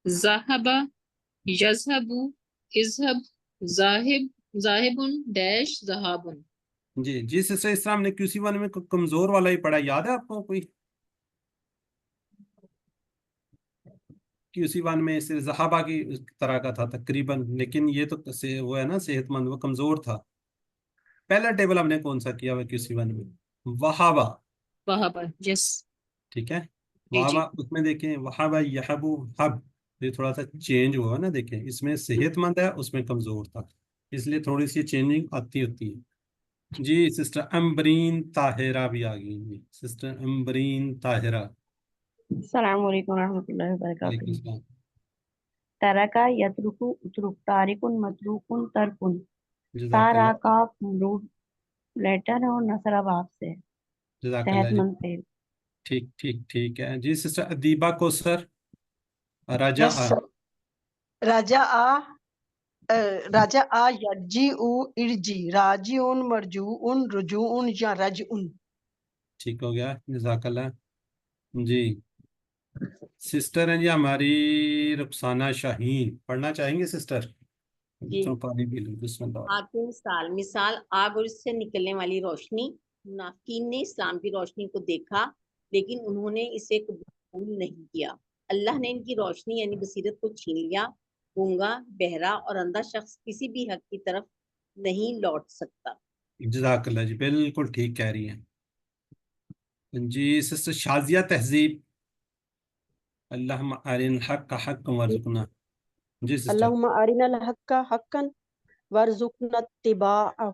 ذهب، يذهب، اذهب، ذاهب ڈیش ذهاب۔ جی سسٹر اس طرح ہم نے QC1 میں کمزور والا ہی پڑھا، یاد ہے آپ کو کوئی؟ QC1 میں صرف ذہابہ کی طرح کا تھا تقریباً، لیکن یہ تو وہ ہے نا صحت مند، وہ کمزور تھا۔ پہلا ٹیبل ہم نے کون سا کیا ہوا QC1 میں؟ وہابہ، وہاں پر یس۔ ٹھیک ہے، جی جی وہابہ، اس میں دیکھیں وہابہ یحبو حب، یہ تھوڑا سا چینج ہوا نا، دیکھیں اس میں صحت مند ہے، اس میں کمزور تھا، اس لیے تھوڑی سی چینجنگ آتی ہوتی ہے۔ جی سسٹر امبرین طاہرہ بھی آ گئی، سسٹر امبرین طاہرہ۔ السلام علیکم ورحمۃ اللہ وعلیکم وبرکاتہ۔ السلام۔ ترکا یترکو اترک، تارکن متروکن ترکن، جزاک سارا اللہ، کا روٹ لیٹر ہے اور نصر باب سے ہے، جزاک اللہ صحت جی۔ مند پیٹ۔ ٹھیک ہے جی سسٹر ادیبہ کوثر راجا یس راجا آ یرجی او ارجی، راجعون مرجوعون رجوعون یا رجعون۔ ٹھیک ہو گیا، جزاک اللہ جی۔ سسٹر ہیں جی ہماری رخسانہ شاہین، پڑھنا چاہیں گے سسٹر؟ جی، پانی پی لوں، بسم اللہ۔ آتے مثال، مثال آگ اور اس سے نکلنے والی روشنی۔ منافقین نے اسلام کی روشنی کو دیکھا لیکن انہوں نے اسے قبول نہیں کیا۔ اللہ نے ان کی روشنی یعنی بصیرت کو چھین لیا۔ گونگا، بہرا اور اندھا شخص کسی بھی حق کی طرف نہیں لوٹ سکتا۔ جزاک اللہ جی، بالکل ٹھیک کہہ رہی ہیں جی سسٹر شازیہ تہذیب۔ اللہم ارنا الحق حقا وارزقنا، جی سسٹر۔ اللہم ارنا الحق حقا وارزقنا اتباعہ۔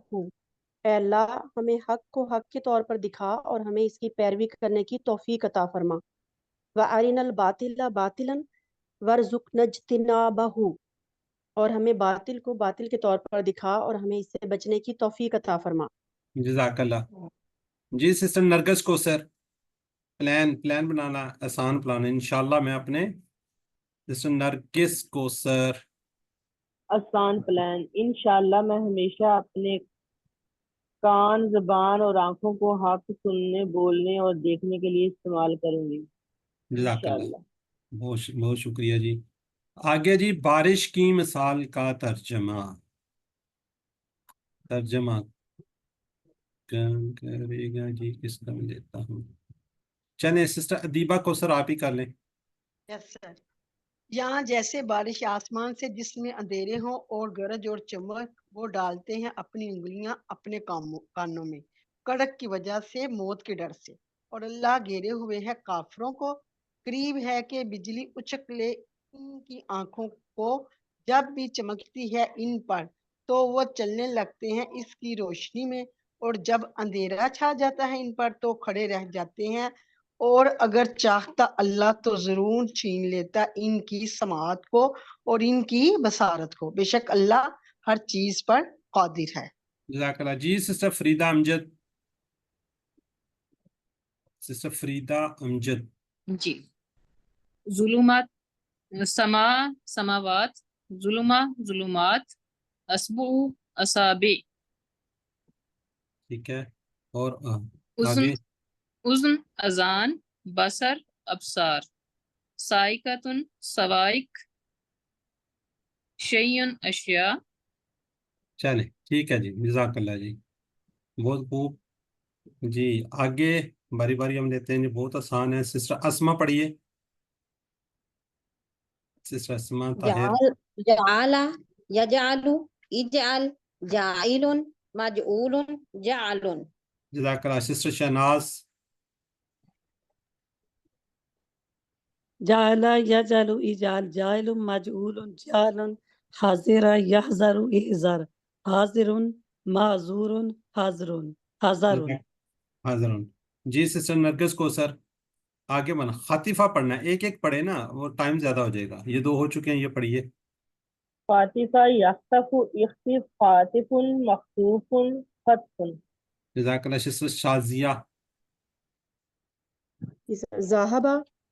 اے اللہ ہمیں حق کو حق کے طور پر دکھا اور ہمیں اس کی پیروی کرنے کی توفیق عطا فرما۔ وَأَرِنَا الْبَاطِلَ بَاطِلًا وَارْزُقْنَا اجْتِنَابَهُ، اور ہمیں باطل کو باطل کے طور پر دکھا اور ہمیں اس سے بچنے کی توفیق عطا فرما۔ جزاک اللہ جی سسٹر نرگس کوثر۔ پلان بنانا آسان پلان ہے انشاءاللہ۔ میں اپنے سسٹر نرگس کوثر۔ آسان پلان، انشاءاللہ میں ہمیشہ اپنے کان، زبان اور آنکھوں کو حق سننے، بولنے اور دیکھنے کے لیے استعمال کروں گی جزاک اللہ، انشاءاللہ۔ بہت شکریہ جی۔ آگے جی بارش کی مثال کا ترجمہ کرے گا جی، کس کا میں لیتا ہوں؟ چلیں سسٹر ادیبہ کوثر آپ ہی کر لیں۔ یس سر۔ یہاں جیسے بارش آسمان سے جس میں اندھیرے ہوں اور گرج اور چمک، وہ ڈالتے ہیں اپنی انگلیاں اپنے کانوں میں کڑک کی وجہ سے، موت کے ڈر سے، اور اللہ گھیرے ہوئے ہے کافروں کو۔ قریب ہے کہ بجلی اچک لے ان کی آنکھوں کو، جب بھی چمکتی ہے ان پر تو وہ چلنے لگتے ہیں اس کی روشنی میں، اور جب اندھیرا چھا جاتا ہے ان پر تو کھڑے رہ جاتے ہیں، اور اگر چاہتا اللہ تو ضرور چھین لیتا ان کی سماعت کو اور ان کی بصارت کو، بے شک اللہ ہر چیز پر قادر ہے۔ جزاک اللہ جی سسٹر فریدہ امجد۔ سسٹر فریدہ امجد۔ جی، ظلمات، سما سماوات، ظلمہ ظلمات، اسبع اصابع۔ ٹھیک ہے، اور उज़्न آگے उज़्न अजान बसर अबसार साइकतुन सवाइक शय्युन अशिया। چلیں ٹھیک ہے جی، جزاک اللہ جی، بہت خوب جی۔ آگے باری باری ہم لیتے ہیں جی، بہت آسان ہے۔ سسٹر اسما پڑھیے، سسٹر اسما طاہر۔ جعل جعل يجعل اجعل جاعل مجعول جعل جزاک اللہ۔ سسٹر شہناز، جعل يجعل اجعل جاعل مجعول جعل حاضر يحذر احذر حاضر معذور حاضر حذر۔ حاضر۔ جی سسٹر نرگس کو سر آگے بنا خاطفہ پڑھنا ہے، ایک ایک پڑھے نا، وہ ٹائم زیادہ ہو جائے گا۔ یہ دو ہو چکے ہیں، یہ پڑھیے۔ خاطفہ یخطف اخطف خاطف مخطوف خطف۔ جزاک اللہ۔ سسٹر شازیہ، ذهب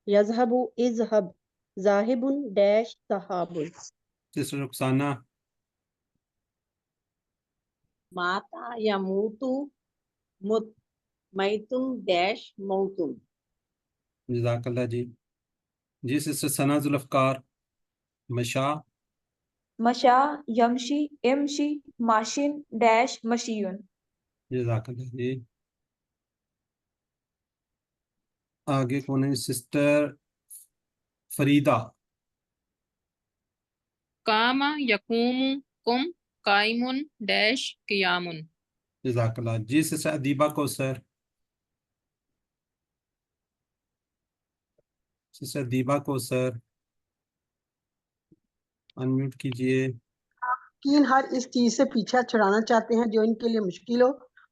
يذهب اذهب ذاهب ڈیش ذهاب۔ سسٹر رخسانہ، ماتا یموتو میتم ڈیش موتم۔ جزاک اللہ جی۔ جی سسٹر ثنا ذوالفقار، مشا، مشا یمشی امشی ماشین ڈیش مشیون۔ جزاک اللہ جی۔ آگے کون ہے؟ سسٹر فریدہ، قام यकूम कुम कायमुन डैश क़ियामुन। جزاک اللہ جی۔ سسٹر ادیبہ کو سر، سسٹر ادیبہ کو سر انمیوٹ کیجئے۔ منافقین ہر اس چیز سے پیچھا چھڑانا چاہتے ہیں جو ان کے لیے مشکل ہو،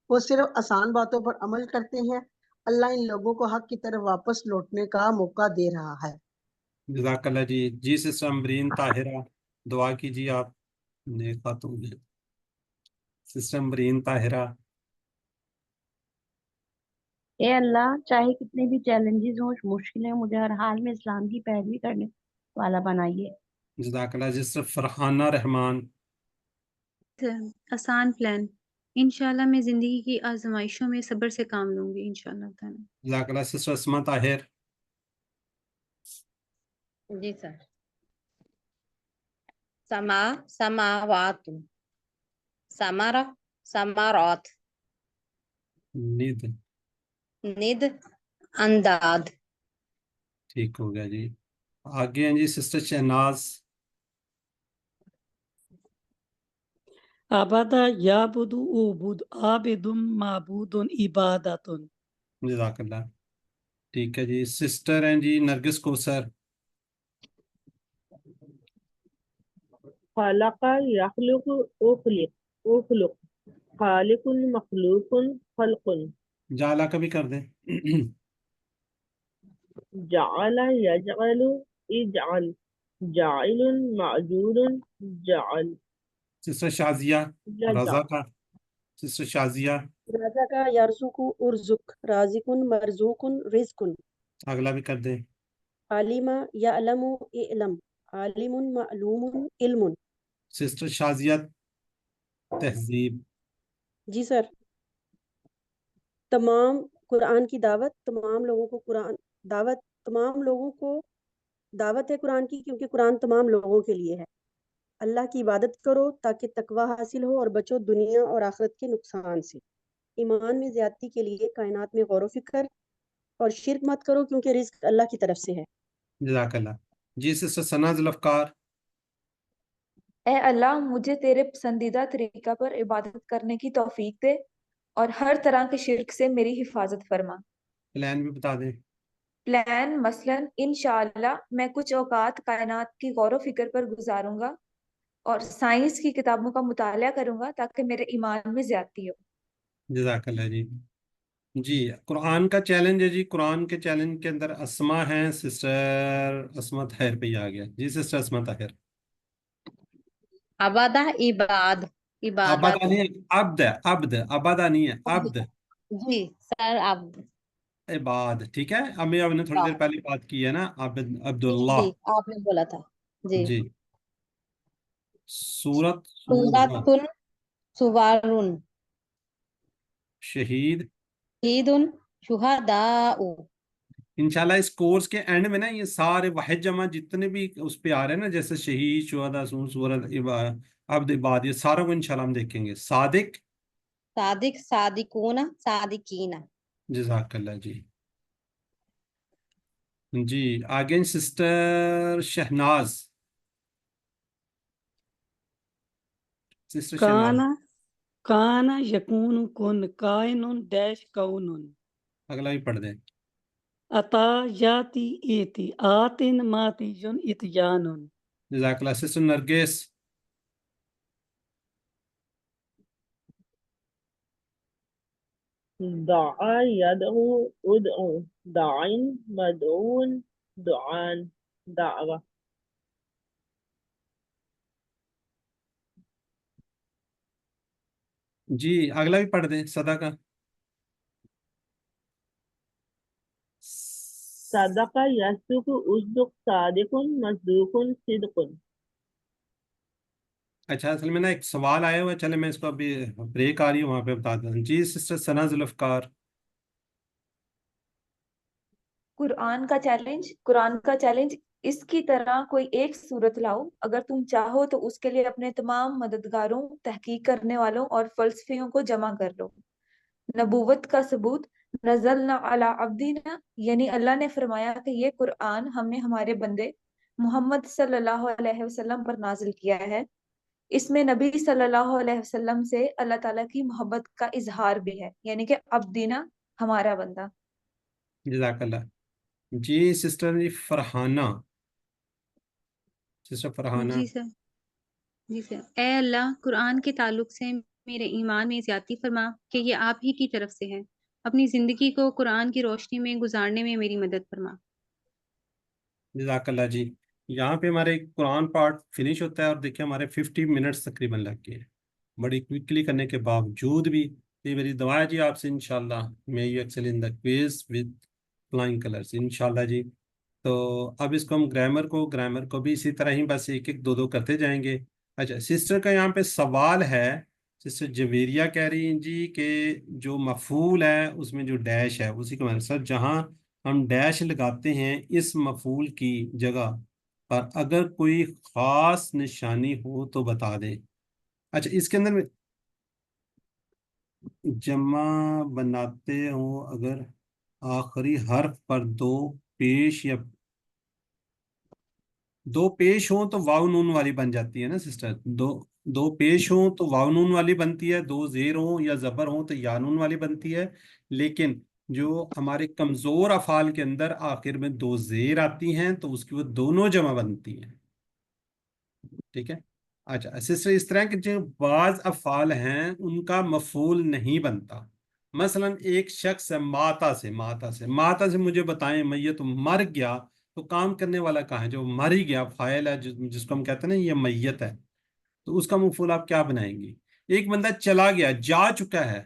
وہ صرف آسان باتوں پر عمل کرتے ہیں۔ اللہ ان لوگوں کو حق کی طرف واپس لوٹنے کا موقع دے رہا ہے۔ جزاک اللہ جی۔ جی سسٹر امبرین طاہرہ، دعا کیجیے، آپ نیک خاتون ہیں۔ سسٹر امبرین طاہرہ، اے اللہ، چاہے کتنے بھی چیلنجز ہوں، مشکلیں، مجھے ہر حال میں اسلام کی پیروی کرنے والا بنائیے۔ جزاک اللہ۔ سسٹر فرحانہ رحمان، آسان پلان، انشاءاللہ میں زندگی کی آزمائشوں میں صبر سے کام لوں گی انشاءاللہ تعالی۔ جزاک اللہ۔ سسٹر اسما طاہر، جی سر۔ سما سماوات سمرہ سمارات ند، ند انداد۔ ٹھیک ہو گیا جی۔ آگے ہیں جی سسٹر شہناز، عبد یعبد عبود عابد معبود عبادت۔ جزاک اللہ۔ ٹھیک ہے جی۔ سسٹر ہیں جی نرگس کو سر، خلق یخلق اخلق اخلق خالق مخلوق خلق۔ جالا کا بھی کر دیں۔ جعل یجعل اجعل جاعل معجول جعل۔ سسٹر شازیہ رضا کا، سسٹر شازیہ راجا کا یرزق ارزق رازق مرزوق رزق۔ اگلا بھی کر دیں۔ عالم یعلم اعلم عالم معلوم علم۔ سسٹر شازیہ تہذیب، جی سر۔ تمام قرآن کی دعوت، تمام لوگوں کو قرآن دعوت، تمام لوگوں کو دعوت ہے قرآن کی، کیونکہ قرآن تمام لوگوں کے لیے ہے۔ اللہ کی عبادت کرو تاکہ تقوی حاصل ہو اور بچو دنیا اور آخرت کے نقصان سے۔ ایمان میں زیادتی کے لیے کائنات میں غور و فکر اور شرک مت کرو، کیونکہ رزق اللہ کی طرف سے ہے۔ جزاک اللہ جی۔ سسٹر ثنا ذوالفقار، اے اللہ، مجھے تیرے پسندیدہ طریقہ پر عبادت کرنے کی توفیق دے اور ہر طرح کے شرک سے میری حفاظت فرما۔ پلان بھی بتا دیں۔ پلان مثلاً انشاءاللہ میں کچھ اوقات کائنات کی غور و فکر پر گزاروں گا اور سائنس کی کتابوں کا مطالعہ کروں گا تاکہ میرے ایمان میں زیادتی ہو۔ جزاک اللہ جی۔ جی قرآن کا چیلنج ہے جی، قرآن کے چیلنج کے اندر اسما ہیں، سسٹر اسما طاہر پہ ہی آ گیا جی۔ سسٹر اسما طاہر، عبادہ عباد عبادہ عبادت۔ نہیں ہے، عبد ہے، عبد، عبادہ نہیں ہے، عبد، جی سر عبد۔ عباد، ٹھیک ہے۔ ہمیں اب نے تھوڑی دیر پہلے بات کی ہے نا، عبد عبداللہ۔ جی آپ نے بولا تھا جی۔ جی سورت سورۃ سوارن शहीद। शहीदुन शुहदाउ। इंशाल्लाह इस कोर्स के एंड में ना ये सारे वाहिद जमा जितने भी उस पे आ रहे हैं ना, जैसे शहीद, शुहदा, सूरत, अब्द, इबाद, ये सारों को इंशाल्लाह हम देखेंगे। सादिक, सादिक, सादिकूना, सादिकीना। जज़ाकल्लाह जी। जी आगे सिस्टर शहनाज, सिस्टर शहनाज काना काना यकून कुन कायनुन डैश कौनुन। अगला भी पढ़ दें। अता याति एति आतिन मातिजुन इतयानुन। जज़ाकल्लाह। सिस्टर नरगिस, दआ यदउ उदउ दाइन मदऊन दुआन दावा। जी अगला भी पढ़ दें। सदा का, सदका यसुक उस्दुक सादिकुन मस्दूकुन सिदकुन। अच्छा असल में ना एक सवाल आया हुआ है, चले मैं इसको अभी ब्रेक आ रही है वहां पे बता दूं। जी सिस्टर सना जुल्फकार। कुरान का चैलेंज इसकी तरह कोई एक सूरत लाओ, अगर तुम चाहो तो उसके लिए अपने तमाम मददगारों, तहकीक करने वालों और फलसफियों को जमा कर लो। नबूवत का सबूत, नज़लना अला अब्दीना, यानी अल्लाह ने फरमाया कि ये कुरान हमने हमारे बंदे मोहम्मद सल्लल्लाहु अलैहि वसल्लम पर नाजिल किया है। इसमें नबी सल्लल्लाहु अलैहि वसल्लम से अल्लाह ताला की मोहब्बत का इजहार भी है, यानी कि अब्दीना, हमारा बंदा। जज़ाकल्लाह। जी सिस्टर फरहाना, सिस्टर फरहाना। जी सर। जी सर। ए अल्लाह, कुरान के ताल्लुक से मेरे ईमान में ज्यादती फरमा कि ये आप ही की तरफ से है। अपनी जिंदगी को कुरान की रोशनी में गुजारने में मेरी मदद फरमा। जज़ाकल्लाह जी। यहाँ पे हमारे कुरान पार्ट फिनिश होता है और देखिए हमारे 50 मिनट्स तकरीबन लग गए हैं, बड़ी क्विकली करने के बावजूद भी। ये मेरी दुआ है जी आपसे, इंशाल्लाह may you excel in the quiz with flying colours, इंशाल्लाह जी। तो अब इसको हम ग्रामर को भी इसी तरह ही बस एक एक दो दो करते जाएंगे। अच्छा सिस्टर का यहाँ पे सवाल है, सिस्टर जवेरिया कह रही हैं जी कि जो मफूल है उसमें जो डैश है उसी को सर जहाँ हम डैश लगाते हैं इस मफूल की जगह पर अगर कोई खास निशानी हो तो बता दें। अच्छा इसके अंदर में जमा बनाते हो अगर आखिरी हर्फ पर दो पेश हो तो वाव नून वाली बन जाती है ना सिस्टर। दो दो पेश हो तो वाव नून वाली बनती है, दो जेर हो या जबर हो तो या नून वाली बनती है। लेकिन जो हमारे कमजोर अफाल के अंदर आखिर में दो जेर आती हैं तो उसकी वो दोनों जमा बनती हैं। ठीक है। अच्छा सिस्टर इस तरह के जो बाज अफाल हैं उनका मफूल नहीं बनता। मसलन एक शख्स है माता से मुझे बताएं मैयत मर गया, तो काम करने वाला कहाँ है? जो मर ही गया फाइल है, जिसको हम कहते हैं ना ये मैयत है, तो उसका मफूल आप क्या बनाएंगे? एक बंदा चला गया, जा चुका है,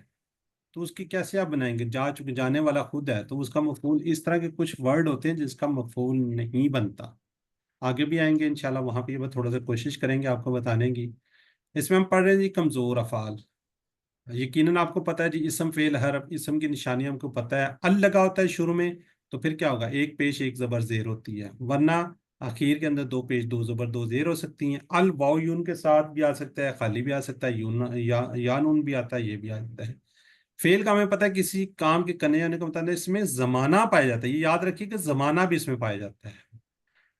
तो उसकी कैसे आप बनाएंगे? जाने वाला खुद है, तो उसका मफूल, इस तरह के कुछ वर्ड होते हैं जिसका मफूल नहीं बनता। आगे भी आएंगे इंशाल्लाह, वहां पे थोड़ा सा कोशिश करेंगे आपको बताने की। इसमें हम पढ़ रहे हैं जी कमजोर अफाल। यकीनन आपको पता है जी इसम फेल हरफ, इसम की निशानी हमको पता है। अल लगा होता है शुरू में तो फिर क्या होगा? एक पेश एक जबर जेर होती है, वरना आखिर के अंदर दो पेश दो जबर दो जेर हो सकती हैं। अल वाव यून के साथ भी आ सकता है, खाली भी आ सकता है, यून या नून भी आता है, ये भी आ सकता है। फेल का हमें पता है किसी काम के करने जाने का मतलब है, इसमें जमाना पाया जाता है। ये याद रखिए कि जमाना भी इसमें पाया जाता है।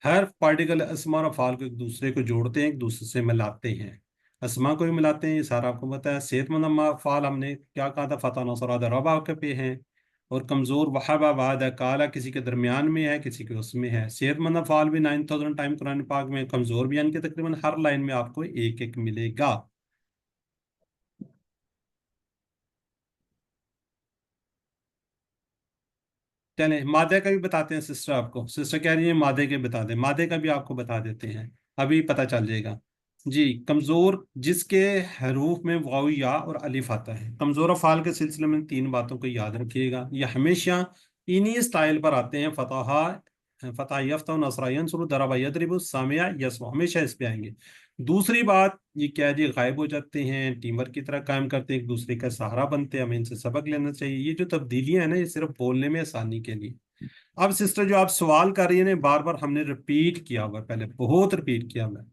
हर पार्टिकल अस्मा और अफ़ाल को एक दूसरे को जोड़ते हैं, एक दूसरे से मिलाते हैं। अस्मा को भी मिलाते हैं, ये सारा आपको पता है। सेहतमंद अफ़ाल हमने क्या कहा था? फतह नसर रबा के पे हैं। और कमज़ोर वहाबा बाद है काला, किसी के दरमियान में है किसी के उसमें है। सेहतमंद अफ़ाल भी 9000 टाइम कुरान पाक में, कमज़ोर भी यानी कि तकरीबन हर लाइन में आपको एक एक मिलेगा। चलें मादे का भी बताते हैं सिस्टर आपको। सिस्टर कह रही है मादे के बता दें, मादे का भी आपको बता देते हैं, अभी पता चल जाएगा जी। कमज़ोर जिसके हरूफ में वाव या और अलिफ आता है। कमज़ोर अफ़ाल के सिलसिले में तीन बातों को याद रखिएगा, ये हमेशा इन्हीं स्टाइल पर आते हैं। फतह यफ्तह नसरा यंसुर दरबा यदरिबु सामिया यसवा, हमेशा इस पे आएंगे। दूसरी बात ये क्या है जी, गायब हो जाते हैं, टीम वर्क की तरह काम करते हैं, एक दूसरे का सहारा बनते हैं, हमें इनसे सबक लेना चाहिए। ये जो तब्दीलियां हैं ना, ये सिर्फ बोलने में आसानी के लिए। अब सिस्टर जो आप सवाल कर रही है ना, बार बार हमने रिपीट किया हुआ है, पहले बहुत रिपीट किया हुआ है।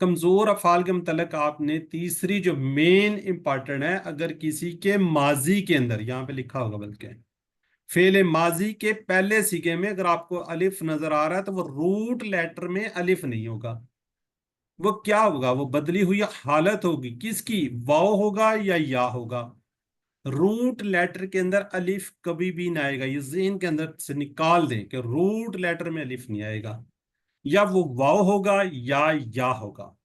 कमजोर अफाल के मुतलक आपने तीसरी जो मेन इंपॉर्टेंट है, अगर किसी के माजी के अंदर, यहाँ पे लिखा होगा बल्कि फेल माजी के पहले सीगे में अगर आपको अलिफ नजर आ रहा है तो वो रूट लेटर में अलिफ नहीं होगा, वो क्या होगा, वो बदली हुई हालत होगी। किसकी? वाव होगा या या होगा। रूट लेटर के अंदर अलिफ कभी भी ना आएगा, ये ज़हन के अंदर से निकाल दें कि रूट लेटर में अलिफ नहीं आएगा। या वो वाव होगा या होगा।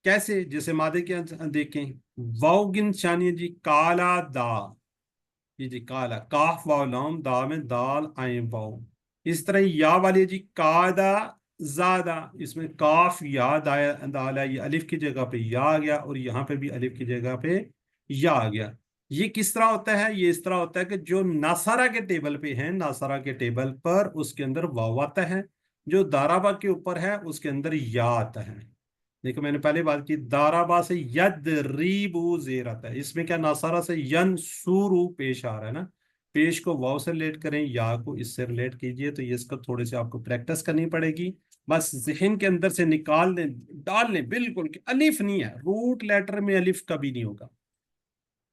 कैसे? जैसे मादे के अंदर देखें, वाव की निशानी है जी काला दा, ये जी काला, काफ वाव लाम, दा में दाल आए वाव। इस तरह या वाली है जी कादा ज्यादा, इसमें काफ या दाल है, ये अलिफ की जगह पे या आ गया, और यहाँ पे भी अलिफ की जगह पे या आ गया। ये किस तरह होता है? ये इस तरह होता है कि जो नासारा के टेबल पे है, नासारा के टेबल पर उसके अंदर वाव आता है, जो दाराबा के ऊपर है उसके अंदर या आता है। देखो मैंने पहले बात की, दाराबा से यद रीबू जेर आता है, इसमें क्या नासारा से यन सूरू पेश आ रहा है ना, पेश को वाव से रिलेट करें, या को इससे रिलेट कीजिए, तो ये इसको थोड़े से आपको प्रैक्टिस करनी पड़ेगी। बस जहन के अंदर से निकाल दें, डाल लें बिल्कुल कि अलिफ नहीं है, रूट लेटर में अलिफ कभी नहीं होगा।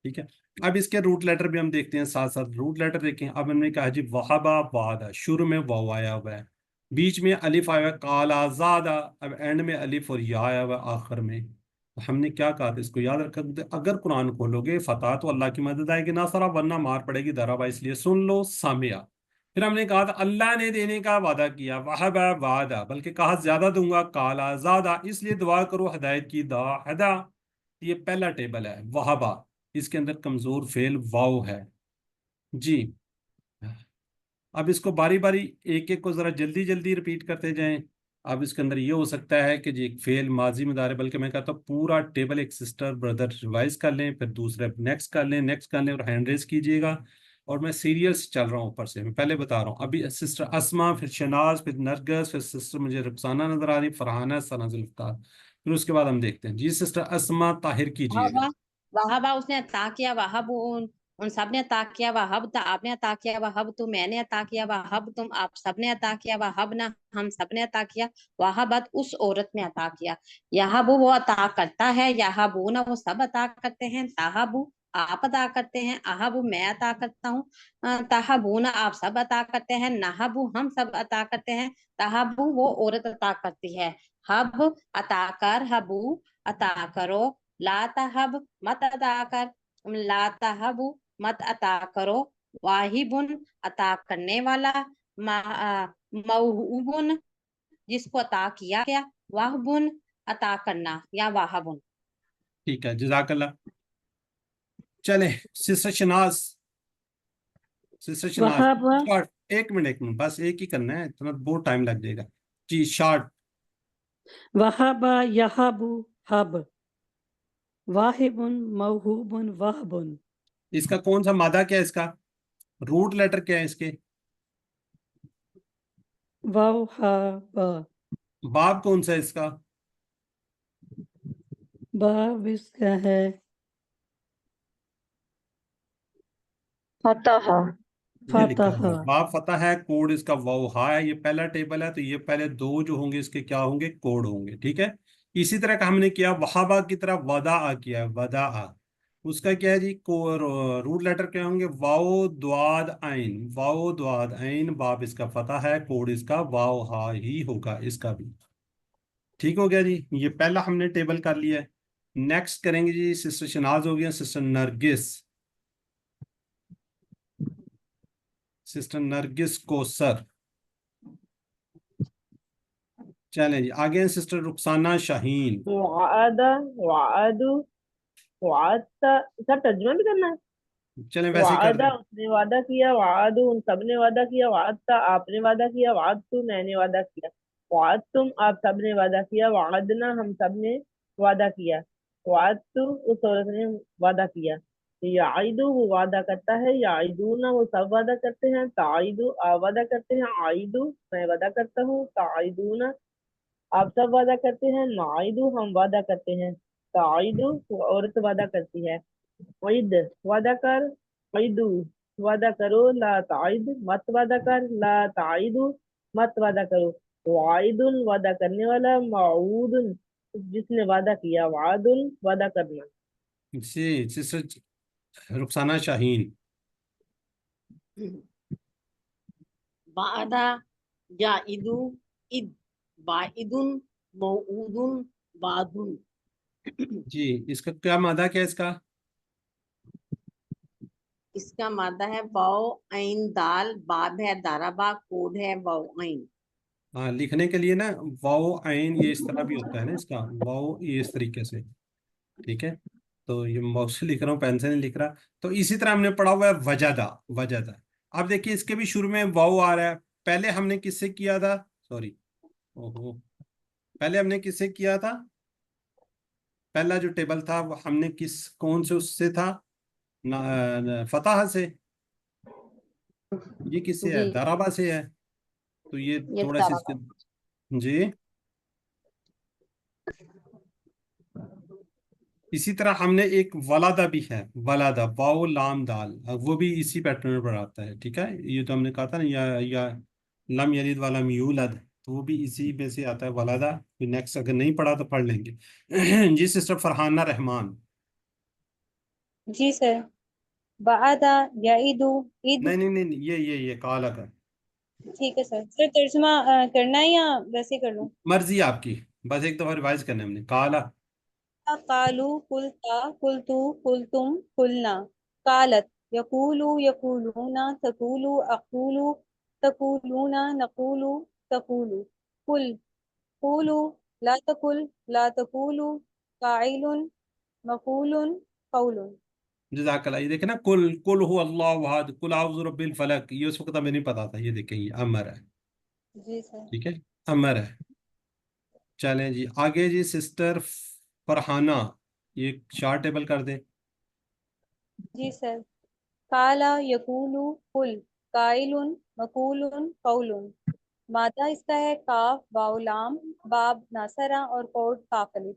ठीक है, अब इसके रूट लेटर भी हम देखते हैं, साथ साथ रूट लेटर देखें। अब हमने कहा जी वहाबा वादा, शुरू में वाव आया हुआ है, बीच में अलिफ आया हुआ है काला ज़ादा, अब एंड में अलिफ और या आया हुआ है आखिर में। तो हमने क्या कहा था, इसको याद रखा, अगर कुरान खोलोगे फतह तो अल्लाह की मदद आएगी ना सारा, वरना मार पड़ेगी दराबा, इसलिए सुन लो सामिया। फिर हमने कहा था अल्लाह ने देने का वादा किया, वहाबा वादा, बल्कि कहा ज्यादा दूंगा काला ज़ादा, इसलिए दुआ करो हिदायत की, दा हदा। ये पहला टेबल है वहाबा, इसके अंदर कमजोर फेल वाव है जी। अब इसको बारी बारी एक एक को जरा जल्दी जल्दी रिपीट करते जाएं। अब इसके अंदर ये हो सकता है कि जी एक फेल माजी मुदारे, बल्कि मैं कहता हूँ पूरा टेबल एक सिस्टर ब्रदर रिवाइज कर लें, फिर दूसरे नेक्स्ट कर लें, नेक्स्ट कर लें, और हैंड रेस कीजिएगा। और मैं सीरियस चल रहा हूँ ऊपर से, मैं पहले बता रहा हूँ। अभी सिस्टर असमा, फिर शनाज, फिर नरगस, फिर सिस्टर मुझे रुखसाना नजर आ रही, फरहाना, सना जुल्फकार, फिर उसके बाद हम देखते हैं जी। सिस्टर असमा ताहिर कीजिएगा। वहाबा वहाबा उसने अता किया, वहाब उन सब ने अता किया, वहाब तो आपने अता किया, वहाब तो मैंने अता किया, वहाब तुम आप सब ने अता किया, वहाब ना हम सब ने अता किया, वहाबत उस औरत ने अता किया। यहाबू वो अता करता है, यहाबू ना वो सब अता करते हैं, ताहाबू आप अता करते हैं, अहाबू मैं अता करता हूँ, ताहाबू ना आप सब अता करते हैं, नहाबू हम सब अता करते हैं, ताहाबू वो औरत अता करती है, हब अता कर, हबू अता करो, ला तहब मत अता कर, ला तहबु मत अता करो, वाहिबुन अता करने वाला, मौहूबुन जिसको अता किया गया, वाहबुन अता करना या वाहबुन। ठीक है, जजाकल्ला। चले सिस्टर शनाज, सिस्टर शनाज वहाबा शॉर्ट, एक मिनट बस एक ही करना है, इतना बहुत टाइम लग जाएगा जी। शॉर्ट। वहाबा यहाबू हब, वाहिबुन मौहूबुन वहबुन। इसका कौन सा मादा क्या है, इसका रूट लेटर क्या है इसके? वाव हा बा, बाब कौन सा है इसका? बाब इसका है फतह। ये लिखा फतह। हुआ है बाब फतह है, कोड इसका वाव हा है। ये पहला टेबल है, तो ये पहले दो जो होंगे इसके क्या होंगे, कोड होंगे। ठीक है, इसी तरह का हमने किया वहाबा की तरह वदा किया है, वदा, उसका क्या है जी, रूट लेटर क्या होंगे, वाओ द्वाद आइन, वाओ द्वाद आइन, बाब इसका फतह है, कोड इसका वाव हा ही होगा इसका भी। ठीक हो गया जी, ये पहला हमने टेबल कर लिया है। नेक्स्ट करेंगे जी, सिस्टर शनाज हो गया, सिस्टर नरगिस, सिस्टर नरगिस कोसर। चलें जी आगे हैं सिस्टर रुखसाना शाहीन। वादा, वादु, वादा, सब तर्जुमा भी करना है। चलें वैसे ही कर वादा दें। उसने वादा किया, वादु उन सब ने वादा किया, वादता आपने वादा किया, वादतु मैंने वादा किया, वादतुम आप सब ने वादा किया, वादना हम सब ने वादा किया, वादतु उस औरत ने वादा किया। याइदु वो वादा करता है, याइदूना वो सब वादा करते हैं, ताइदु आप वादा करते हैं, आइदु मैं वादा करता हूँ, ताइदूना आप सब वादा करते हैं, नाइदु हम वादा करते हैं, ताइदु औरत वादा करती है, ईद वादा कर, ईदु वादा करो, ला ताइद मत वादा कर, ला ताइदु मत वादा करो, वाइदुन वादा करने वाला, माऊदुन जिसने वादा किया, वादुन वादा करना। जी सिस्टर रुखसाना शाहीन। वादा जाइदु इद वाइदुन मऊदुन वादुन। जी इसका क्या मादा क्या है इसका? इसका मादा है वाओ ऐन दाल, बाब है दाराबा, कोड है वाओ ऐन। हाँ लिखने के लिए ना वाओ आइन ये इस तरह भी होता है ना, इसका वाओ ये इस तरीके से, ठीक है। तो ये माउस से लिख रहा हूँ, पेन से नहीं लिख रहा। तो इसी तरह हमने पढ़ा हुआ है वजदा, वजदा। अब देखिए इसके भी शुरू में वाओ आ रहा है। पहले हमने किससे किया था? सॉरी, ओहो, पहले हमने किससे किया था? पहला जो टेबल था वो हमने कौन से उससे था? फतह से। ये किससे है? जी दाराबा से है। तो ये ये थोड़ा सा तारा इसके, जी इसी तरह हमने एक वलादा भी है, वलादा वाओ लाम दाल, वो भी इसी पैटर्न पर आता है, ठीक है। ये तो हमने कहा था ना, या लम यलिद वलम यूलद, तो वो भी इसी में से आता है वलादा। फिर नेक्स्ट अगर नहीं पढ़ा तो पढ़ लेंगे। जी सिस्टर फरहाना रहमान। जी सर। बादा याइदु ईद। नहीं नहीं नहीं नहीं, ये काला का ठीक है सर। सर तर्जुमा करना है या वैसे कर लूं? मर्जी आपकी, बस एक दफा रिवाइज करना है हमने। काला, कालू कुलता कुलतु कुलतुम कुलना। कालत यकूलु यकूलूना तकूलु अकूलु तकूलूना नकूलु तकूलु। कुल कूलु ला तकुल ला तकूलु। काइलुन मकूलुन कौलुन। जज़ाकल्लाह। ये देखे ना, कुल कुल हु अल्लाहु अहद, कुल आउज़ु बिरब्बिल फलक, ये उस वक्त हमें नहीं पता था। ये देखें ये अमर है, जी सर। ठीक है, अमर है। चलें जी आगे जी सिस्टर फरहाना, ये चार टेबल कर दे। जी सर। काला यकूलु कुल काइलुन मकूलुन कौलुन। मादा इसका है काफ वाव लाम बाब नासरा और कोड काफ अलिफ।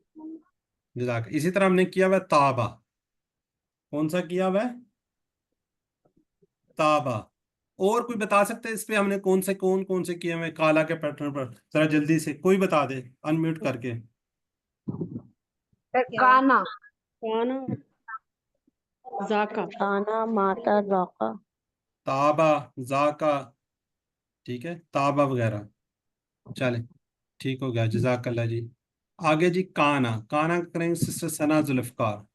जज़ाक। इसी तरह हमने किया हुआ है ताबा। कौन सा किया हुआ है? ताबा। और कोई बता सकते हैं इस पे हमने कौन कौन से किए हुए हैं काला के पैटर्न पर? जरा जल्दी से कोई बता दे, अनम्यूट करके। काना, काना जाका। खाना माता जाका। ताबा, जाका, ठीक है, ताबा वगैरह। चले, ठीक हो गया, जज़ाकल्लाह जी। आगे जी काना, काना करेंगे सिस्टर सना जुल्फकार।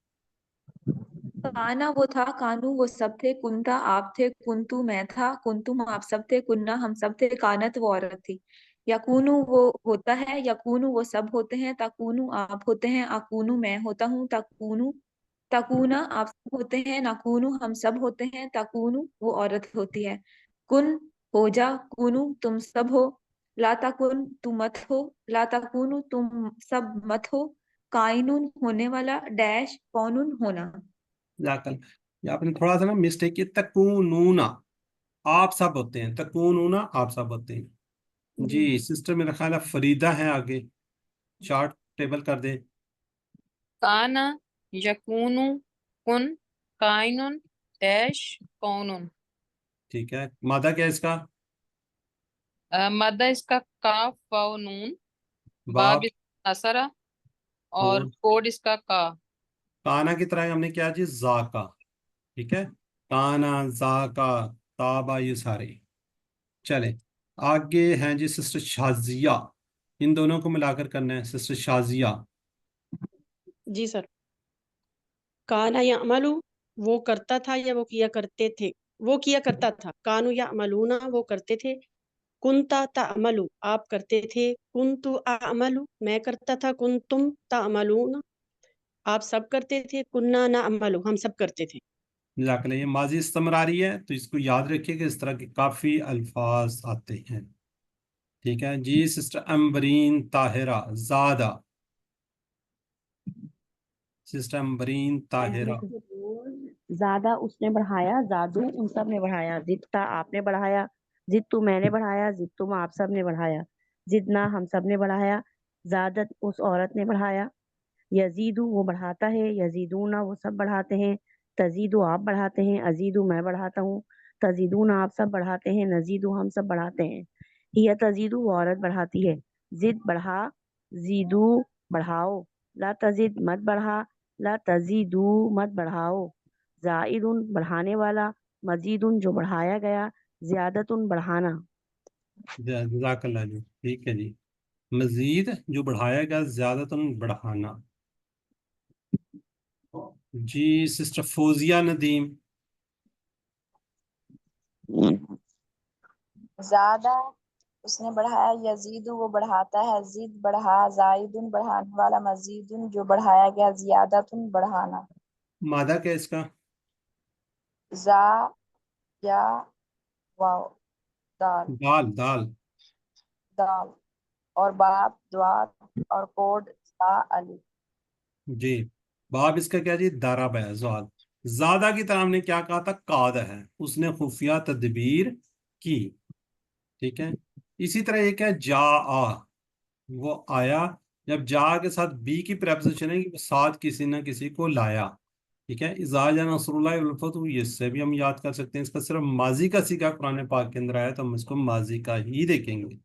काना वो था, कानू वो सब थे, कुंता आप थे, कुंतु मैं था, कुंतुम आप सब थे, कुन्ना हम सब थे, कानत वो औरत थी। यकूनू वो होता है, यकूनू वो सब होते हैं, तकूनू आप होते हैं, अकूनू मैं होता हूँ, तकूनू तकूना आप सब होते हैं, नकूनू हम सब होते हैं, तकूनू वो औरत होती है। कुन हो जा, कुनू तुम सब हो, ला तकुन तुम मत हो, ला तकुनू तुम सब मत हो, काइनून होने वाला, डैश कौनून होना। जज़ाकल्लाह। ये आपने थोड़ा सा ना मिस्टेक की, तकूनूना आप सब होते हैं, तकूनूना आप सब होते हैं। जी जी सिस्टर मेरा ख्याल है फरीदा है आगे, चार्ट टेबल कर दे। काना यकूनु कुन काइनुन डैश कौनुन। ठीक है, मादा क्या है इसका? मद्दा इसका काफ वाव नून, बाब बाप इसका असरा और और कोड इसका का। काना की तरह हमने क्या जी, जाका, ठीक है, काना जाका ताबा, ये सारे। चले आगे हैं जी सिस्टर शाजिया, इन दोनों को मिलाकर करना है सिस्टर शाजिया। जी सर। काना या अमलू वो करता था या वो किया करते थे, वो किया करता था। कानू या अमलूना वो करते थे। कुंता तामलू आप करते थे। कुंतु आमलू मैं करता था। कुंतुम तामलूना आप सब करते थे। कुन्ना ना अमलू हम सब करते थे। जज़ाकल्लाह। ये माजी इस्तमरारी है, तो इसको याद रखिए कि इस तरह के काफ़ी अल्फाज आते हैं, ठीक है जी। सिस्टर अम्बरीन ताहिरा ज़ादा, सिस्टर अम्बरीन ताहिरा। ज्यादा उसने बढ़ाया, जादू उन सब ने बढ़ाया, जितना आपने बढ़ाया, जितु मैंने बढ़ाया, जितुम आप सब ने बढ़ाया, जितना हम सब ने बढ़ाया, زادت اس عورت نے بڑھایا، یزیدو وہ بڑھاتا ہے، یزیدونا وہ سب بڑھاتے ہیں، تزیدو آپ بڑھاتے ہیں، ازیدو میں بڑھاتا ہوں، تزیدونا آپ سب بڑھاتے ہیں، نزیدو ہم سب بڑھاتے ہیں، ہی تزیدو وہ عورت بڑھاتی ہے، زد بڑھا، زیدو بڑھاؤ، لا تزد مت بڑھا، لا تزیدو مت بڑھاؤ، زائدن بڑھانے والا، مزیدن جو بڑھایا گیا، زیادتن بڑھانا۔ جزاک اللہ جی، ٹھیک ہے جی، مزید جو بڑھایا گیا، زیادہ تن بڑھانا۔ جی سسٹر فوزیہ ندیم۔ زیادہ اس نے بڑھایا، یزید وہ بڑھاتا ہے، زید بڑھا، زائدن بڑھانے والا، مزیدن جو بڑھایا گیا، زیادتن بڑھانا۔ مادہ کیا ہے اس کا؟ زا یا واو، دال، دال دال، اور باب دوات، اور کوڈ سا الف۔ جی، باب اس کا کیا جی؟ دارب ہے، زوال۔ زیادہ کی طرح ہم نے کیا کہا تھا؟ قاد ہے، اس نے خفیہ تدبیر کی، ٹھیک ہے۔ اسی طرح ایک ہے جا آ، وہ آیا، جب جا کے ساتھ بی کی پریپوزیشن ہے کہ وہ ساتھ کسی نہ کسی کو لایا، ٹھیک ہے۔ اذا جاء نصر اللہ والفتح، یہ سے بھی ہم یاد کر سکتے ہیں، اس کا صرف ماضی کا سیگا قرآن پاک کے اندر آیا تو ہم اس کو ماضی کا ہی دیکھیں گے۔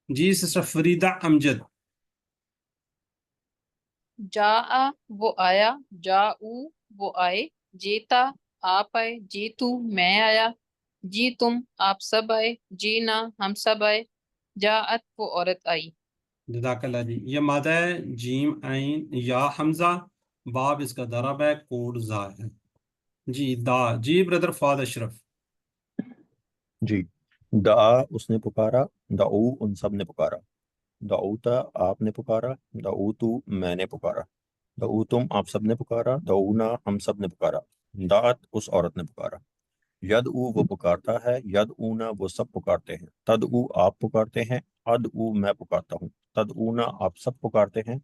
جی سسٹر فریدہ امجد۔ جا وہ آیا، جاؤ وہ آئے، جیتا آپ آئے، جیتو میں آیا، جی تم آپ سب آئے، جی نہ ہم سب آئے، جاءت وہ عورت آئی۔ جزاک اللہ جی، یہ مادہ ہے جیم عین یا حمزہ، باب اس کا ضرب ہے، کوڈ زا ہے۔ جی جی بردر فاد اشرف۔ جی، دعا اس نے پکارا، دعو ان سب نے پکارا، دعوتا آپ نے پکارا، دعوتو میں نے پکارا، دعوتم آپ سب نے پکارا، دعونا ہم سب نے پکارا، دعت اس عورت نے پکارا، یدعو وہ پکارتا ہے، یدعونا وہ سب پکارتے ہیں، تدعو آپ پکارتے ہیں، ادعو میں پکارتا ہوں، تدعونا آپ سب پکارتے ہیں،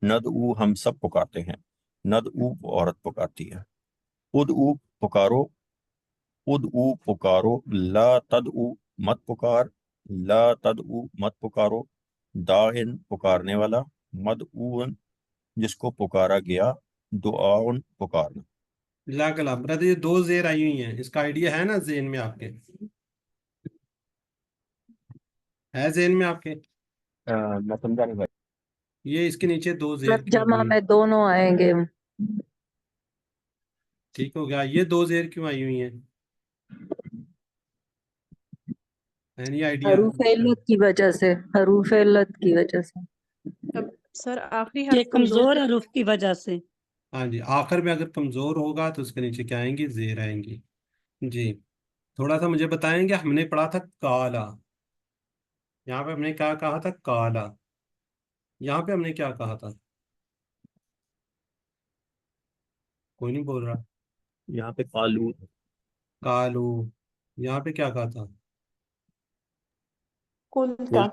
ندعو ہم سب پکارتے ہیں، ندعو وہ عورت پکارتی ہے، ادعو پکارو، ادعو پکارو، لا تدعو مت پکار، لا تدعو مت پکارو، داعن پکارنے والا، مدعون جس کو پکارا گیا، دعاؤن پکارنا۔ جزاک اللہ برادر، یہ دو زیر آئی ہوئی ہیں، اس کا آئیڈیا ہے نا ذہن میں آپ کے؟ ہے ذہن میں آپ کے؟ میں سمجھا نہیں بھائی۔ یہ اس کے نیچے دو زیر مطلب کیوں جمع آئی ہیں؟ میں دونوں آئیں گے۔ ٹھیک ہو گیا، یہ دو زیر کیوں آئی ہوئی ہیں؟ Any idea? حروف علت کی وجہ سے، حروف علت کی وجہ سے، اب سر آخری یہ حرف کمزور ہے۔ حروف کی وجہ سے۔ ہاں جی، آخر میں اگر کمزور ہوگا تو اس کے نیچے کیا آئیں گی؟ زیر آئیں گی۔ جی تھوڑا سا مجھے بتائیں گے، ہم نے پڑھا تھا کالا، یہاں پہ ہم نے کیا کہا تھا؟ کالا، یہاں پہ ہم نے کیا کہا تھا؟ کوئی نہیں بول رہا۔ یہاں پہ قالو، کالو، یہاں پہ کیا کہا تھا؟ قلتا،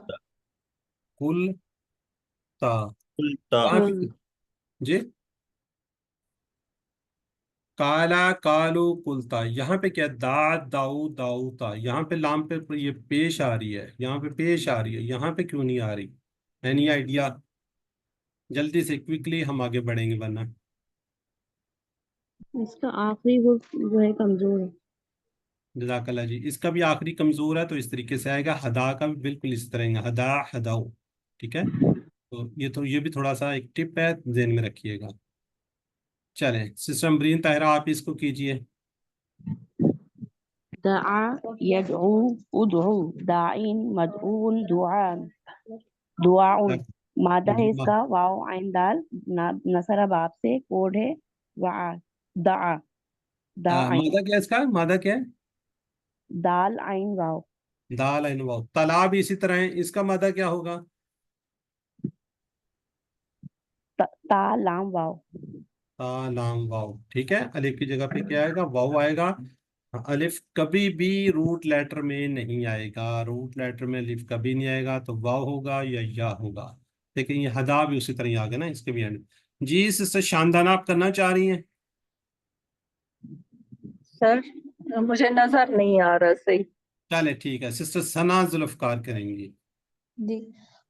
کل تا، قلتا، یہاں پہ جی کالا کالو کلتا، یہاں پہ کیا؟ دا داؤ داؤتا، یہاں پہ لام پہ یہ پیش آ رہی ہے، یہاں پہ پیش آ رہی ہے، یہاں پہ کیوں نہیں آ رہی؟ Any idea? جلدی سے کوئکلی ہم آگے بڑھیں گے ورنہ۔ اس کا آخری وہ جو ہے کمزور ہے۔ جزاک اللہ جی، اس کا بھی آخری کمزور ہے تو اس طریقے سے آئے گا، ہدا کا بھی بالکل اس طرح آئے گا، ہدا ہداؤ، ٹھیک ہے۔ تو یہ بھی تھوڑا سا ایک ٹپ ہے، ذہن میں رکھیے گا۔ چلیں سسٹر امبرین طاہرہ آپ اس کو کیجئے۔ دعا یدعو، ادعو، داعین، مدعون، دعان، دعاؤن، مادہ ہے اس کا واو عین دال، نصر باب سے، کوڈ ہے وعا، دعا، داعین، مادہ کیا ہے اس کا؟ مادہ کیا ہے؟ دال عین واو، دال عین واو۔ طلا بھی اسی طرح ہے، اس کا مادہ کیا ہوگا؟ تا لام واو، تا لام واو، ٹھیک ہے۔ الف کی جگہ پہ کیا آئے گا؟ واو آئے گا۔ الف کبھی بھی روٹ لیٹر میں نہیں آئے گا، روٹ لیٹر میں الف کبھی نہیں آئے گا، تو واو ہوگا یا ہوگا، لیکن یہ ہدا بھی اسی طرح ہی آ گیا نا اس کے بھی اینڈ۔ جی سسٹر شاندانہ آپ کرنا چاہ رہی ہیں؟ سر مجھے نظر نہیں آ رہا صحیح۔ چلے ٹھیک ہے، سسٹر ثنا ذوالفقار کریں گی۔ جی،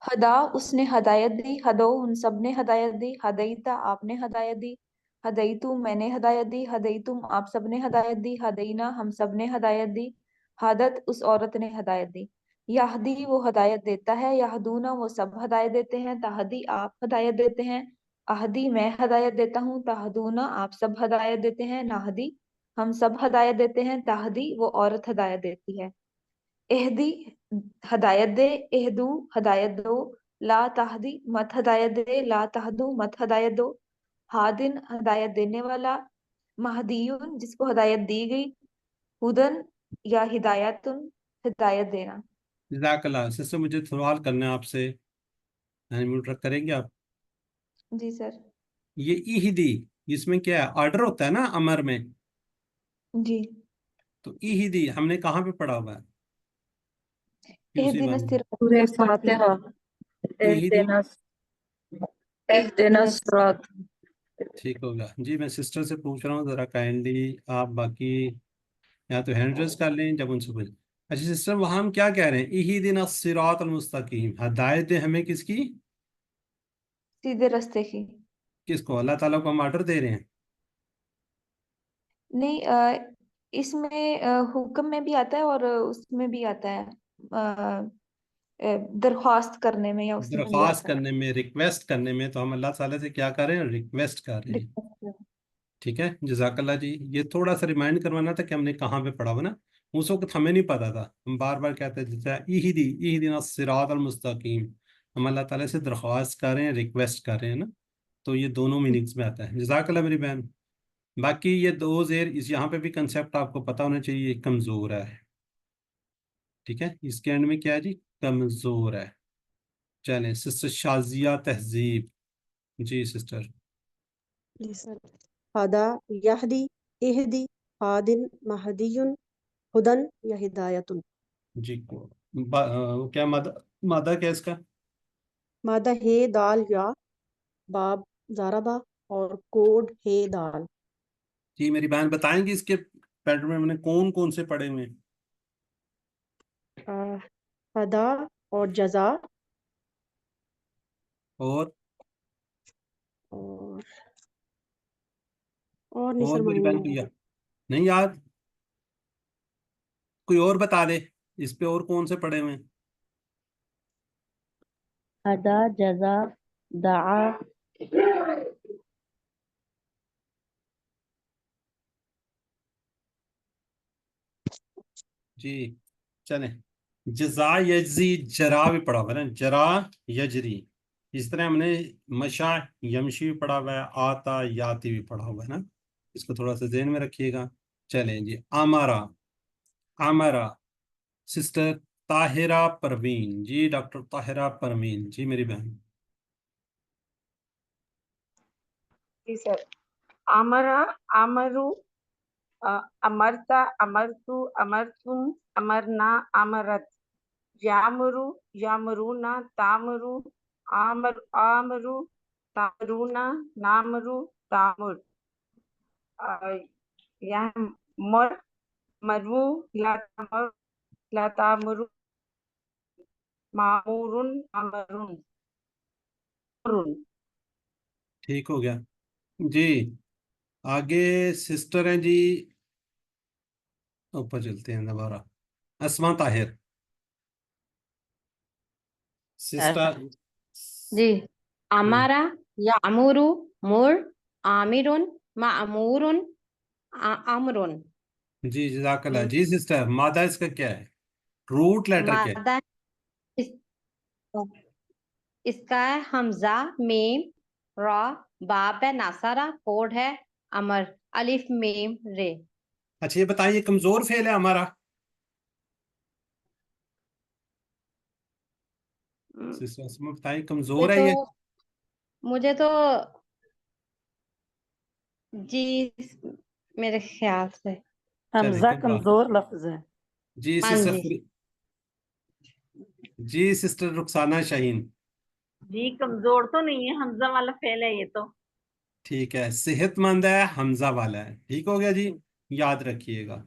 हदा उसने हदायत दी, हदो उन सब ने हदायत दी, हदैता आपने हदायत दी, हदैतु मैंने हदायत दी, हदैतुम आप सब ने हदायत दी, हदैना हम सब ने हदायत दी, हदत उस औरत ने हदायत दी। यहदी वो हदायत देता है, यहदूना वो सब हदायत देते हैं, तहदी आप हदायत देते हैं, अहदी मैं हदायत देता हूँ, तहदूना आप सब हदायत देते हैं, नाहदी हम सब हदायत देते हैं, तहदी वो औरत हदायत देती है। एहदी हदायत दे, एहदू हदायत दो, ला तहदी मत हदायत दे, ला तहदू मत हदायत दो, हादिन हदायत देने वाला, महदीयुन जिसको हदायत दी गई, हुदन या हिदायतुन हिदायत देना। जज़ाकल्लाह। सिस्टर मुझे सवाल करना है आपसे, म्यूट रख करेंगे आप? जी सर। ये इहदी, इसमें क्या है, ऑर्डर होता है ना अमर में, जी। तो इहदी हमने कहाँ पे पढ़ा हुआ है? एहदिन सूरह फातिहा, इहदी, इहदिना सिरात। ठीक होगा जी। मैं सिस्टर से पूछ रहा हूँ, ज़रा काइंडली आप बाकी या तो हैंड रेज कर लें जब उनसे पूछ। अच्छा सिस्टर, वहाँ हम क्या कह रहे हैं? इहदिना सिरातल मुस्तकीम, हदायत है हमें किसकी? सीधे रास्ते की। किसको? अल्लाह ताला को हम ऑर्डर दे रहे हैं? नहीं, इसमें हुक्म में भी आता है और उसमें भी आता है, दरख्वास्त करने में या उसमें भी दरख्वास्त आता है। करने में, रिक्वेस्ट करने में, तो हम अल्लाह ताला से क्या कर रहे हैं? रिक्वेस्ट कर रहे हैं। ठीक है, जज़ाकल्लाह जी। ये थोड़ा सा रिमाइंड करवाना था कि हमने कहाँ पे पढ़ा हुआ ना, उस वक्त हमें नहीं पता था, हम बार बार कहते थे जैसे इहदिना सिरातल मुस्तकीम, हम अल्लाह ताला से दरख्वास्त कर रहे हैं, रिक्वेस्ट कर रहे हैं ना, तो ये दोनों मीनिंग्स में आता है। जज़ाकल्लाह मेरी बहन। बाकी ये दो ज़ेर, इस यहाँ पे भी कंसेप्ट आपको पता होना चाहिए, कमज़ोर है। ठीक है, इसके एंड में क्या है जी? कमज़ोर है। चलें, सिस्टर शाजिया तहजीब। जी सिस्टर। जी सर। हदा, यहदी, इहदी, हादिन, महदियुन, हुदन या हिदायतुन। जी क्या मादा क्या है इसका? मादा हे दाल या, बाब जाराबा और कोड हे दाल। जी मेरी बहन बताएंगी इसके पैटर्न में मैंने कौन कौन से पढ़े हुए हैं? हदा और जजा और नहीं सर, मेरी मालूम बहन को नहीं। नहीं याद? कोई और बता दे इस पे, और कौन से पढ़े हुए हैं? हदा, जजा, दआ, जी चले। जजा यजजी, जरा भी पढ़ा हुआ है ना, जरा यजरी। इस तरह हमने मशा यमशी भी पढ़ा हुआ है, आता याति भी पढ़ा हुआ है ना, इसको थोड़ा सा ध्यान में रखिएगा। चलें जी, आमारा, आमारा सिस्टर ताहिरा परवीन। जी डॉक्टर ताहिरा परवीन जी मेरी बहन। जी सर। अमरा, अमरु, अमरता, अमरतु, अमरतुम, अमरना, अमरत, यामरु, यामरुना, तामरु, आमर, आमरु, तामरुना, नामरु, तामुर, यह मर, मरु, ला तामर, ला तामरु, मामुरुन, अमरुन, मुरुन। ठीक हो गया जी। आगे सिस्टर हैं जी, ऊपर चलते हैं दोबारा। अस्मा ताहिर सिस्टर। जी। अमारा या अमूरु, मुर, आमिरुन, मामूरुन, अमरुन। जी जज़ाकल्लाह जी। सिस्टर मादा इसका क्या है? रूट लेटर क्या है? मादा इस, इसका है हमजा, मीम, रा, बाप है, नासारा, कोड है, अमर, अलिफ, मीम, रे। अच्छा ये बताइए, कमजोर फेल है हमारा? सिस्टर अस्मा बताइए, कमजोर है ये? मुझे तो जी मेरे ख्याल से हमजा कमजोर लफ्ज है। जी हाँ सिस्टर जी। जी सिस्टर रुखसाना शाहीन। जी कमजोर तो नहीं है, हमजा वाला फेल है ये तो। ठीक है, सेहतमंद है, हमजा वाला है। ठीक हो गया जी, याद रखिएगा।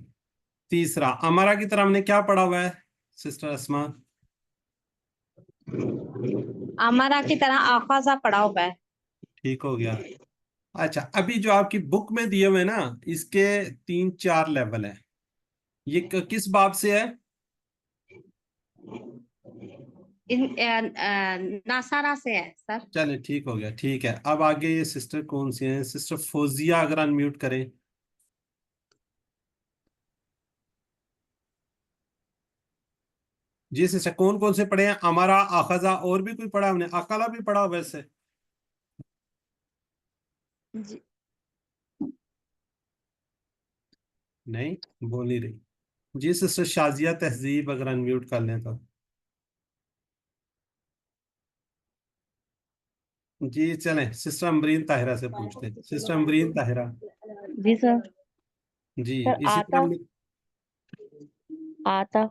तीसरा, अमरा की तरह हमने क्या पढ़ा हुआ है सिस्टर अस्मा? अमरा की तरह आखाजा पड़ा हुआ है। ठीक हो गया। अच्छा, अभी जो आपकी बुक में दिए हुए ना, इसके 3-4 लेवल है। ये किस बाब से है? नासारा से है सर। चले ठीक हो गया, ठीक है। अब आगे ये सिस्टर कौन सी हैं? सिस्टर फौजिया, अगर अनम्यूट करें। जी सिस्टर, कौन कौन से पढ़े हैं? हमारा, आखजा, और भी कोई पढ़ा? हमने अकाला भी पढ़ा वैसे। जी नहीं, बोल नहीं रही। जी सिस्टर शाजिया तहजीब, अगर अनम्यूट कर लें तो। जी चलें, सिस्टर अमरीन ताहिरा से पूछते हैं। सिस्टर अमरीन ताहिरा। जी सर। जी सर इसी आता तरह आता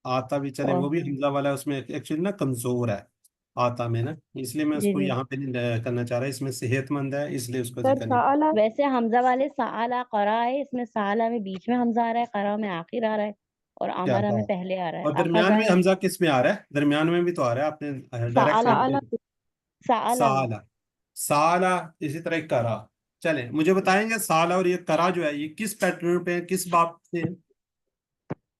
आता भी चले, वो और भी हमजा वाला है, उसमें एक्चुअली ना कमजोर है आता में ना, इसलिए मैं जी उसको जी यहाँ पे नहीं करना चाह रहा। इसमें सेहतमंद है, इसलिए उसको सर जिक्र नहीं। साला वैसे हमजा वाले साला करा है, इसमें साला में बीच में हमजा आ रहा है, करा में आखिर आ रहा है, और क्या अमरा में बात। पहले आ रहा है। और दरमियान अखजा में है हमजा किस में आ रहा है? दरमियान में भी तो आ रहा है, आपने डायरेक्ट साला साला। साला में। साला, साला, इसी तरह करा। चले, मुझे बताएंगे साला और ये करा जो है, ये किस पैटर्न पे है, किस बात से है?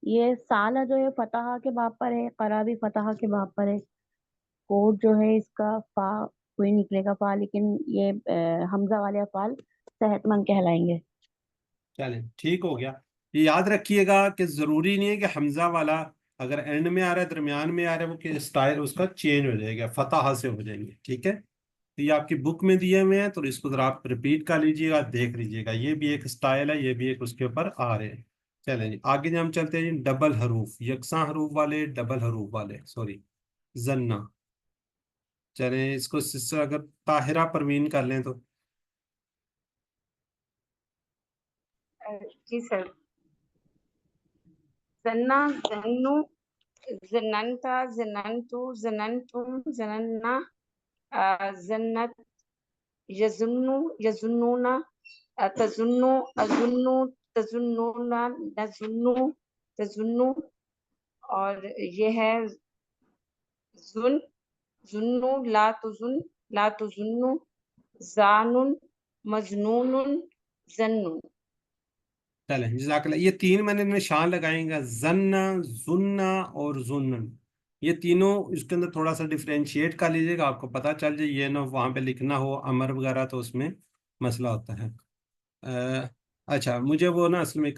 ये साला जो है फतहा के बाप पर है, करा भी फतहा के बाप पर है। कोड जो है इसका फा कोई निकलेगा फा, लेकिन ये हमजा वाले अफाल सेहतमंद कहलाएंगे। चले ठीक हो गया। ये याद रखिएगा कि जरूरी नहीं है कि हमजा वाला अगर एंड में आ रहा है, दरमियान में आ रहा है, वो कि स्टाइल उसका चेंज हो जाएगा, फतहा से हो जाएंगे। ठीक है, तो ये आपकी बुक में दिए हुए हैं, तो इसको जरा आप रिपीट कर लीजिएगा, देख लीजिएगा। ये भी एक स्टाइल है, ये भी एक उसके ऊपर आ रहे हैं। चलें जी, आगे जो हम चलते हैं जी, डबल हरूफ, यकसा हरूफ वाले, डबल हरूफ वाले, सॉरी, जन्ना। चलें, इसको सिस्टर अगर ताहिरा परवीन कर लें तो। जी सर। जन्ना, जन्नु, जन्नता, जन्नतु, जन्नतुम, जन्नना, जन्नत, यजुन्नु, यजुन्नुना, तजुन्नु, अजुन्नु, तजुन्नुना, नजुन्नु, तजुन्नु, और ये है जुन, जुन्नु, ला तुजुन, ला तुजुन्नु, जानुन, मजनूनुन, जन्नुन। चलें जज़ाकल्लाह। ये तीन मैंने निशान लगाएंगे, जन्ना, जुन्ना और जुन्नन। ये तीनों इसके अंदर थोड़ा सा डिफ्रेंशिएट कर लीजिएगा, आपको पता चल जाए। ये ना वहाँ पे लिखना हो अमर वगैरह, तो उसमें मसला होता है। अच्छा, मुझे वो ना असल में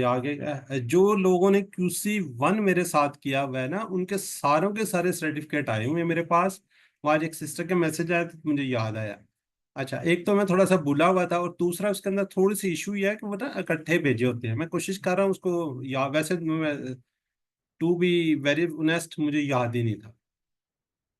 आगे जो लोगों ने QC1 मेरे साथ किया हुआ है ना, उनके सारों के सारे सर्टिफिकेट आए हुए हैं मेरे पास। वो आज एक सिस्टर के मैसेज आया तो मुझे याद आया। अच्छा, एक तो मैं थोड़ा सा भूला हुआ था, और दूसरा उसके अंदर थोड़ी सी इशू ये है कि वो ना इकट्ठे भेजे होते हैं। मैं कोशिश कर रहा हूँ उसको, या वैसे टू बी वेरी ऑनेस्ट मुझे याद ही नहीं था।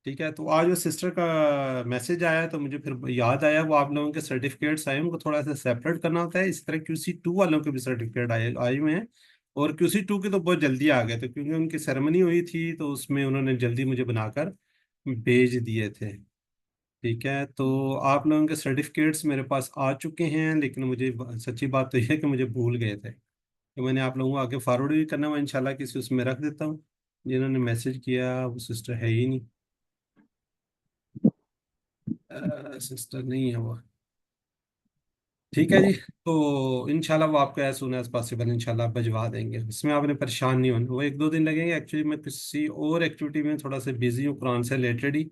ठीक है, तो आज वो सिस्टर का मैसेज आया तो मुझे फिर याद आया, वो आप लोगों के सर्टिफिकेट्स आए हैं, उनको थोड़ा सा सेपरेट करना होता है। इस तरह QC2 वालों के भी सर्टिफिकेट आए हुए हैं, और QC2 के तो बहुत जल्दी आ गए थे, क्योंकि उनकी सेरेमनी हुई थी, तो उसमें उन्होंने जल्दी मुझे बनाकर भेज दिए थे। ठीक है, तो आप लोगों के सर्टिफिकेट्स मेरे पास आ चुके हैं, लेकिन मुझे सच्ची बात तो यह है कि मुझे भूल गए थे, तो मैंने आप लोगों को आगे फॉरवर्ड भी करना हुआ, इंशाल्लाह किसी उसमें रख देता हूँ। जिन्होंने मैसेज किया वो सिस्टर है ही नहीं, सिस्टर नहीं है वो। ठीक है जी, तो इंशाल्लाह वो आपको एज सून एज पॉसिबल इंशाल्लाह भिजवा देंगे, इसमें आपने परेशान नहीं होना। वो 1-2 दिन लगेंगे, एक्चुअली मैं किसी और एक्टिविटी में थोड़ा सा बिजी हूँ, कुरान से रिलेटेड ही,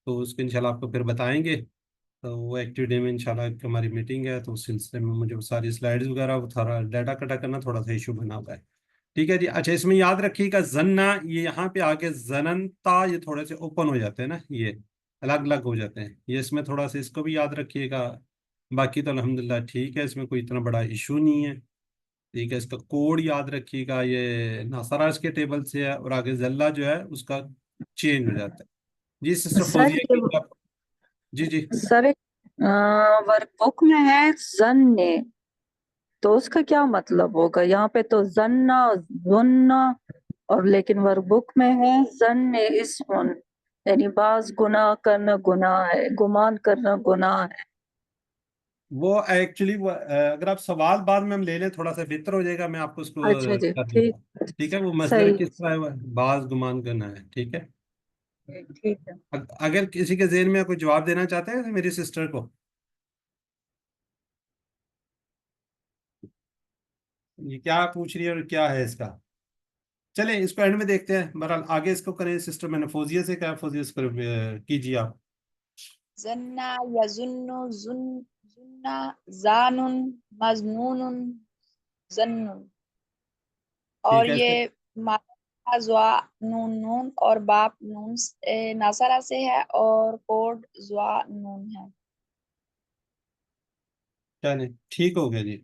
तो उसको इंशाल्लाह आपको फिर बताएंगे। तो वो एक्टिविटी में इंशाल्लाह हमारी मीटिंग है, तो उस सिलसिले में मुझे वो सारी स्लाइड्स वगैरह, वो सारा डाटा कटा करना थोड़ा सा इशू बना हुआ है। ठीक है जी। अच्छा, इसमें याद रखिएगा जन्ना, ये यहाँ पे आके जननता, ये थोड़े से ओपन हो जाते हैं ना, ये अलग अलग हो जाते हैं, ये इसमें थोड़ा सा इसको भी याद रखिएगा। बाकी तो अल्हम्दुलिल्लाह ठीक है, इसमें कोई इतना बड़ा इशू नहीं है। ठीक है, इसका कोड याद रखिएगा, ये नासराज के टेबल से है, और आगे जल्ला जो है उसका चेंज हो जाता है। जी सिस्टर सर फौजिया ये की आप। जी जी। सर वर्कबुक में है जन्ने, तो उसका क्या मतलब होगा? यहाँ पे तो जन्ना जुन्ना, और लेकिन वर्कबुक में है जन्ने इस्मुन, यानी बाज गुनाह करना गुनाह है, गुमान करना गुनाह है। वो एक्चुअली अगर आप सवाल बाद में हम ले लें थोड़ा सा बेहतर हो जाएगा, मैं आपको उसको अच्छा जी, कर ठीक, दूंगा। ठीक है, वो मसदर सही। किस तरह है, बाज गुमान करना है। ठीक है, ٹھیک ہے. اگر کسی کے ذہن میں کوئی جواب دینا چاہتے ہیں میری سسٹر کو. یہ کیا پوچھ رہی ہے اور کیا ہے اس کا؟ چلیں اس کو اینڈ میں دیکھتے ہیں. بہرحال آگے اس کو کریں سسٹر. میں نے فوزیہ سے کہا، فوزیہ سے کیجیے آپ. زنا یظن زنا زانن مظنون ظن، اور ٹھیک ہے. یہ مادا زوا نون نون اور باپ نون ناصرہ سے ہے اور کوڈ زوا نون ہے. چلیں ٹھیک ہو گیا جی.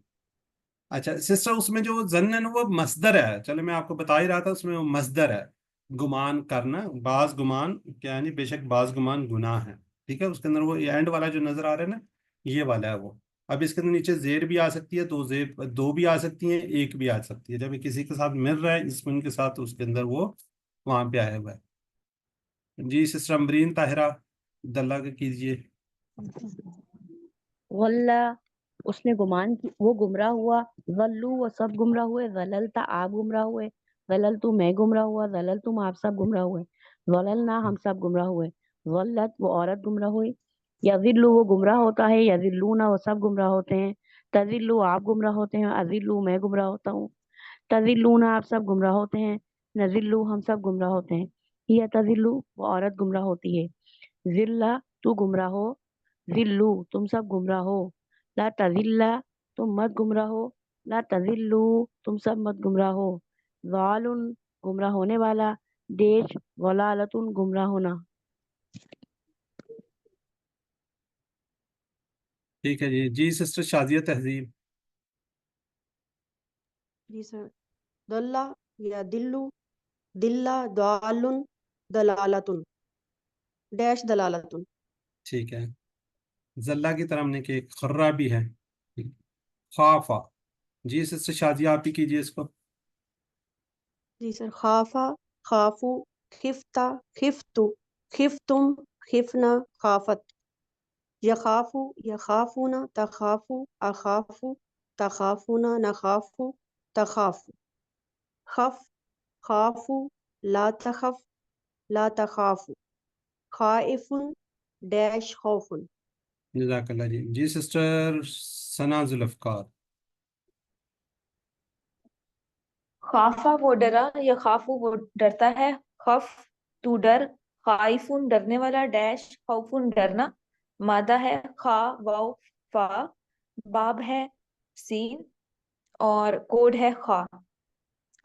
اچھا سسٹر اس میں جو ظن ہے نا وہ مصدر ہے. چلو میں آپ کو بتا ہی رہا تھا اس میں وہ مصدر ہے. گمان کرنا، بعض گمان کیا یعنی بے شک بعض گمان گناہ ہے. ٹھیک ہے. اس کے اندر وہ اینڈ والا جو نظر آ رہا ہے نا یہ والا ہے وہ. اب اس کے اندر نیچے زیر بھی آ سکتی ہے، دو بھی آ سکتی ہیں، ایک بھی آ سکتی ہے. جب یہ کسی کے ساتھ مل رہا ہے اسم کے ساتھ، اس کے اندر وہ وہاں پہ آیا ہوا ہے. جی سسٹر امبرین طاہرہ دلہ کا کیجیے. غلہ اس نے گمان کی، وہ گمراہ ہوا. ضلوا وہ سب گمراہ ہوئے. ضللتا آپ گمراہ ہوئے. ضللتو میں گمراہ ہوا. ضللتم آپ سب گمراہ ہوئے. ضللنا ہم سب گمراہ ہوئے. ضلت وہ عورت گمراہ ہوئی. یضلو وہ گمراہ ہوتا ہے. یضلون وہ سب گمراہ ہوتے ہیں. تضلو آپ گمراہ ہوتے ہیں. اضلو میں گمراہ ہوتا ہوں. تضلون آپ سب گمراہ ہوتے ہیں. نضلو ہم سب گمراہ ہوتے ہیں. یہ تضلو وہ عورت گمراہ ہوتی ہے. ذلہ تو گمراہ ہو. ذلو تم سب گمراہ ہو. لا تذلہ تم مت گمراہ ہو. لا تذلو تم سب مت گمراہ ہو. ضالن گمراہ ہونے والا. دیش ضلالتن گمراہ ہونا. ٹھیک ہے جی. جی سسٹر شازیہ تہذیب. جی سر. دلہ یا دلو، دلہ دالن دلالتن ڈیش دلالتن. ٹھیک ہے. زلہ کی طرح ہم نے کہ خرہ بھی ہے. خوافا. جی سسٹر شازیہ آپ ہی کیجیے اس کو. جی سر. خافا خافو خفتا خفتو خفتم خفنا خافت. یخافو یخافون تخافو اخافو تخافون نخافو تخافو. خف خافو لا تخف لا تخافو. خائف ڈیش خوفن. جزاک اللہ جی. جی سسٹر ثنا ذوالفقار. خافا وہ ڈرا یا خافو وہ ڈرتا ہے. خف تو ڈر. خائفون ڈرنے والا. ڈیش خوفن ڈرنا. مادہ ہے خا واو فا. باب ہے سین اور کوڈ ہے خا.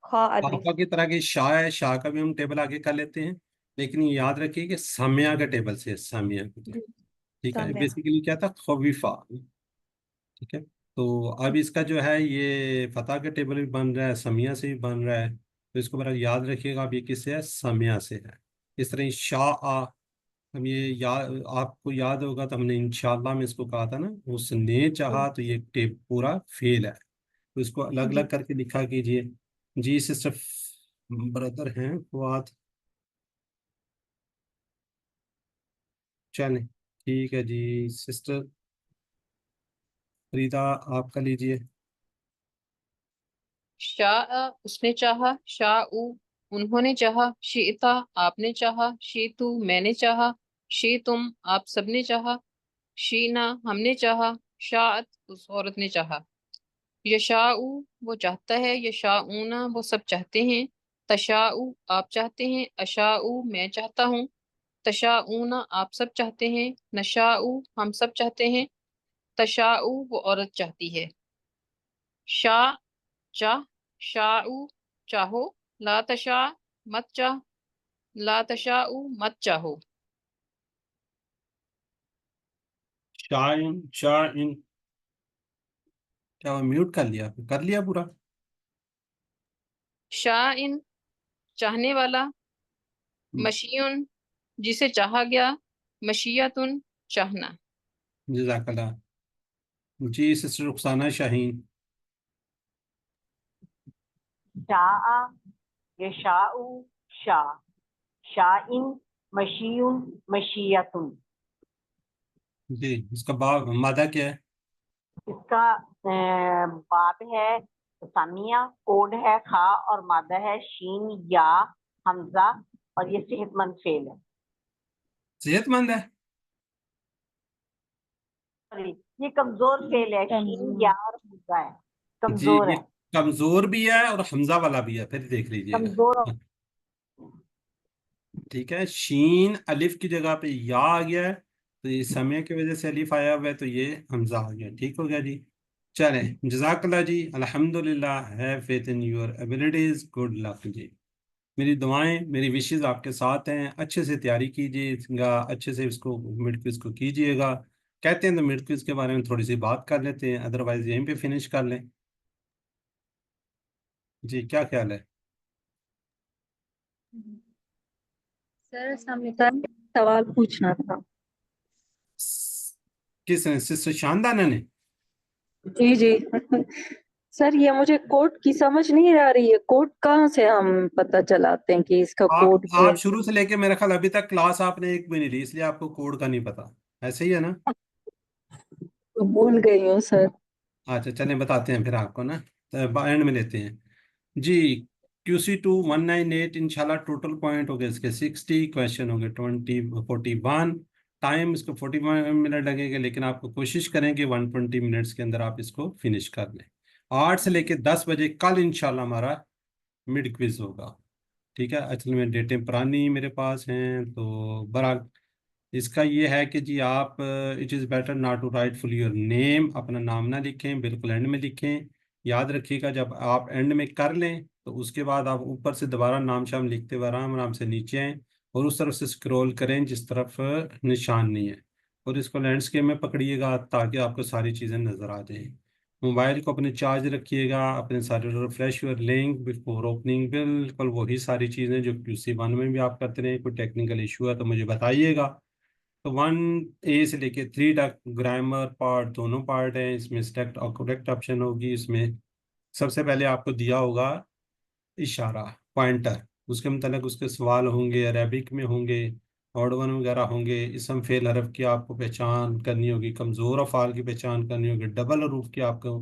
خا الف. پاپا کی طرح کی شاہ ہے. شاہ کا بھی ہم ٹیبل آگے کر لیتے ہیں، لیکن یہ یاد رکھیے کہ سامیہ کا ٹیبل سے سامیہ کی طرح. ٹھیک ہے. سامنے. بیسیکلی کیا تھا خویفہ. ٹھیک ہے. تو اب اس کا جو ہے یہ فتح کا ٹیبل بھی بن رہا ہے، سمیہ سے بھی بن رہا ہے. تو اس کو بڑا یاد رکھیے گا. اب یہ کس سے ہے؟ سمیہ سے ہے. اس طرح شاء ہم یہ آپ کو یاد ہوگا تو ہم نے انشاءاللہ میں اس کو کہا تھا نا، اس نے چاہا تو یہ پورا فیل ہے. تو اس کو الگ الگ کر کے لکھا کیجیے. جی سسٹر برادر ہیں فواد. چلیں ٹھیک ہے جی. سسٹر فریدہ آپ کا لیجیے. شاء اس نے چاہا. شاء انہوں نے چاہا. شئتا آپ نے چاہا. شئتو میں نے چاہا. شئتم آپ سب نے چاہا. شئنا ہم نے چاہا. شاءت اس عورت نے چاہا. یشاء وہ چاہتا ہے. یشاءون وہ سب چاہتے ہیں. تشاء آپ چاہتے ہیں. اشاء میں چاہتا ہوں. تشاءون آپ سب چاہتے ہیں. نشاء ہم سب چاہتے ہیں. تشاء وہ عورت چاہتی ہے. شاء چاہ. شاء چاہو. لا تشاء مت چاہ. لا تشاء مت چاہو. شائن کیا وہ میوٹ کر لیا پورا. شائن چاہنے والا. مشیون جسے چاہا گیا. مشیتن چاہنا. جزاک اللہ. جی سسٹر رخسانہ شاہین. شاء یشاء شاء شائن مشیون مشیتن. جی اس کا باب مادہ کیا ہے؟ اس کا باب ہے سامیہ، کوڈ ہے خا اور مادہ ہے شین یا حمزہ، اور یہ صحت مند فعل ہے. सेहत मंद है। सॉरी, ये कमजोर फेल है, शीन या और हमजा है, जी कमजोर ये है, कमजोर भी है और हमजा वाला भी है, फिर देख लीजिएगा। कमजोर है। ठीक है, शीन अलिफ की जगह पे या आ गया है, तो ये समय की वजह से अलिफ आया हुआ है, तो ये हमजा आ गया। ठीक हो गया जी। चलें, जज़ाकल्लाह जी, अल्हम्दुलिल्लाह, have faith in your abilities, good luck जी। मेरी दुआएं, मेरी विशेस आपके साथ हैं। अच्छे से तैयारी कीजिएगा, अच्छे से इसको मिड क्विज को कीजिएगा। कहते हैं तो मिड क्विज के बारे में थोड़ी सी बात कर लेते हैं, अदरवाइज यहीं पे फिनिश कर लें। जी क्या ख्याल है? सर सवाल पूछना था। किसने? सिस्टर शानदाना ने? जी जी सर, ये मुझे कोड की समझ नहीं आ रही है। कोड कहाँ से हम पता चलाते हैं कि इसका कोड क्या आप है? शुरू से लेके मेरा ख्याल अभी तक क्लास आपने एक भी नहीं ली, इसलिए आपको कोड का नहीं पता, ऐसे ही है ना? तो भूल गई हूँ सर। अच्छा चलें, बताते हैं फिर आपको ना, तो एंड में लेते हैं जी। QC2 198 इंशाल्लाह टोटल पॉइंट हो गए इसके 60, क्वेश्चन हो गए 41। टाइम इसको 41 मिनट लगेगा, लेकिन आपको कोशिश करें कि 120 मिनट्स के अंदर आप इसको फिनिश कर लें। 8 से लेके 10 बजे कल इंशाल्लाह हमारा मिड क्विज होगा। ठीक है, असल में डेटें पुरानी मेरे पास हैं, तो बहरहाल इसका ये है कि जी आप, it is better not to write full your name, अपना नाम ना लिखें, बिल्कुल एंड में लिखें। याद रखिएगा, जब आप एंड में कर लें तो उसके बाद आप ऊपर से दोबारा नाम शाम लिखते हुए आराम आराम से नीचे आएँ और उस तरफ से स्क्रॉल करें जिस तरफ निशान नहीं है, और इसको लैंडस्केप में पकड़िएगा ताकि आपको सारी चीज़ें नज़र आ जाएँ। मोबाइल को अपने चार्ज रखिएगा, अपने सारे refresh your link before opening, बिल्कुल वही सारी चीज़ें जो QC1 में भी आप करते रहे। कोई टेक्निकल इशू है तो मुझे बताइएगा। तो 1A से लेके 3 तक ग्रामर पार्ट दोनों पार्ट हैं, इसमें सिलेक्ट और करेक्ट ऑप्शन होगी। इसमें सबसे पहले आपको दिया होगा इशारा, पॉइंटर, उसके मतलब उसके सवाल होंगे, अरेबिक में होंगे, ऑड वन वगैरह होंगे। इसम फेल हरफ की आपको पहचान करनी होगी, कमज़ोर अफ़ाल की पहचान करनी होगी, डबल हरूफ की आपको,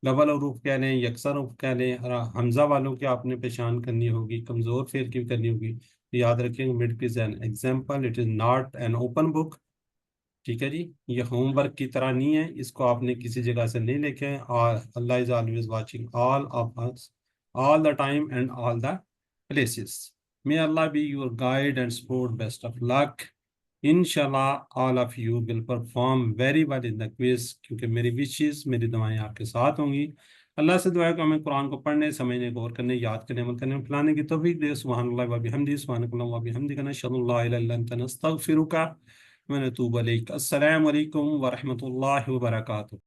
डबल हरूफ कह लें, यकसर हरूफ कह लें, और हमज़ा वालों की आपने पहचान करनी होगी, कमज़ोर फेल की भी करनी होगी। तो याद रखिएगा, mid quiz an example, it is not an open book. ठीक है जी, ये होमवर्क की तरह नहीं है, इसको आपने किसी जगह से नहीं लिखे। और Allah is always watching all of us all the time and all the places. May Allah be your guide and support. Best of luck. Inshallah, all of you will perform very well in the quiz, क्योंकि मेरी wishes, मेरी दुआएं आपके साथ होंगी। अल्लाह से दुआ है कि हमें कुरान को पढ़ने, समझने, गौर करने, याद करने, अमल करने, फैलाने की तौफीक दे। सुभानअल्लाह व बिहम्दिही, सुभानकल्लाहुम्मा व बिहम्दिका, नशहदु अल्ला इलाहा इल्ला अंता, नस्तगफिरुका व नतूबु इलैक। अस्सलामु अलैकुम व रहमतुल्लाहि व बरकातुहू।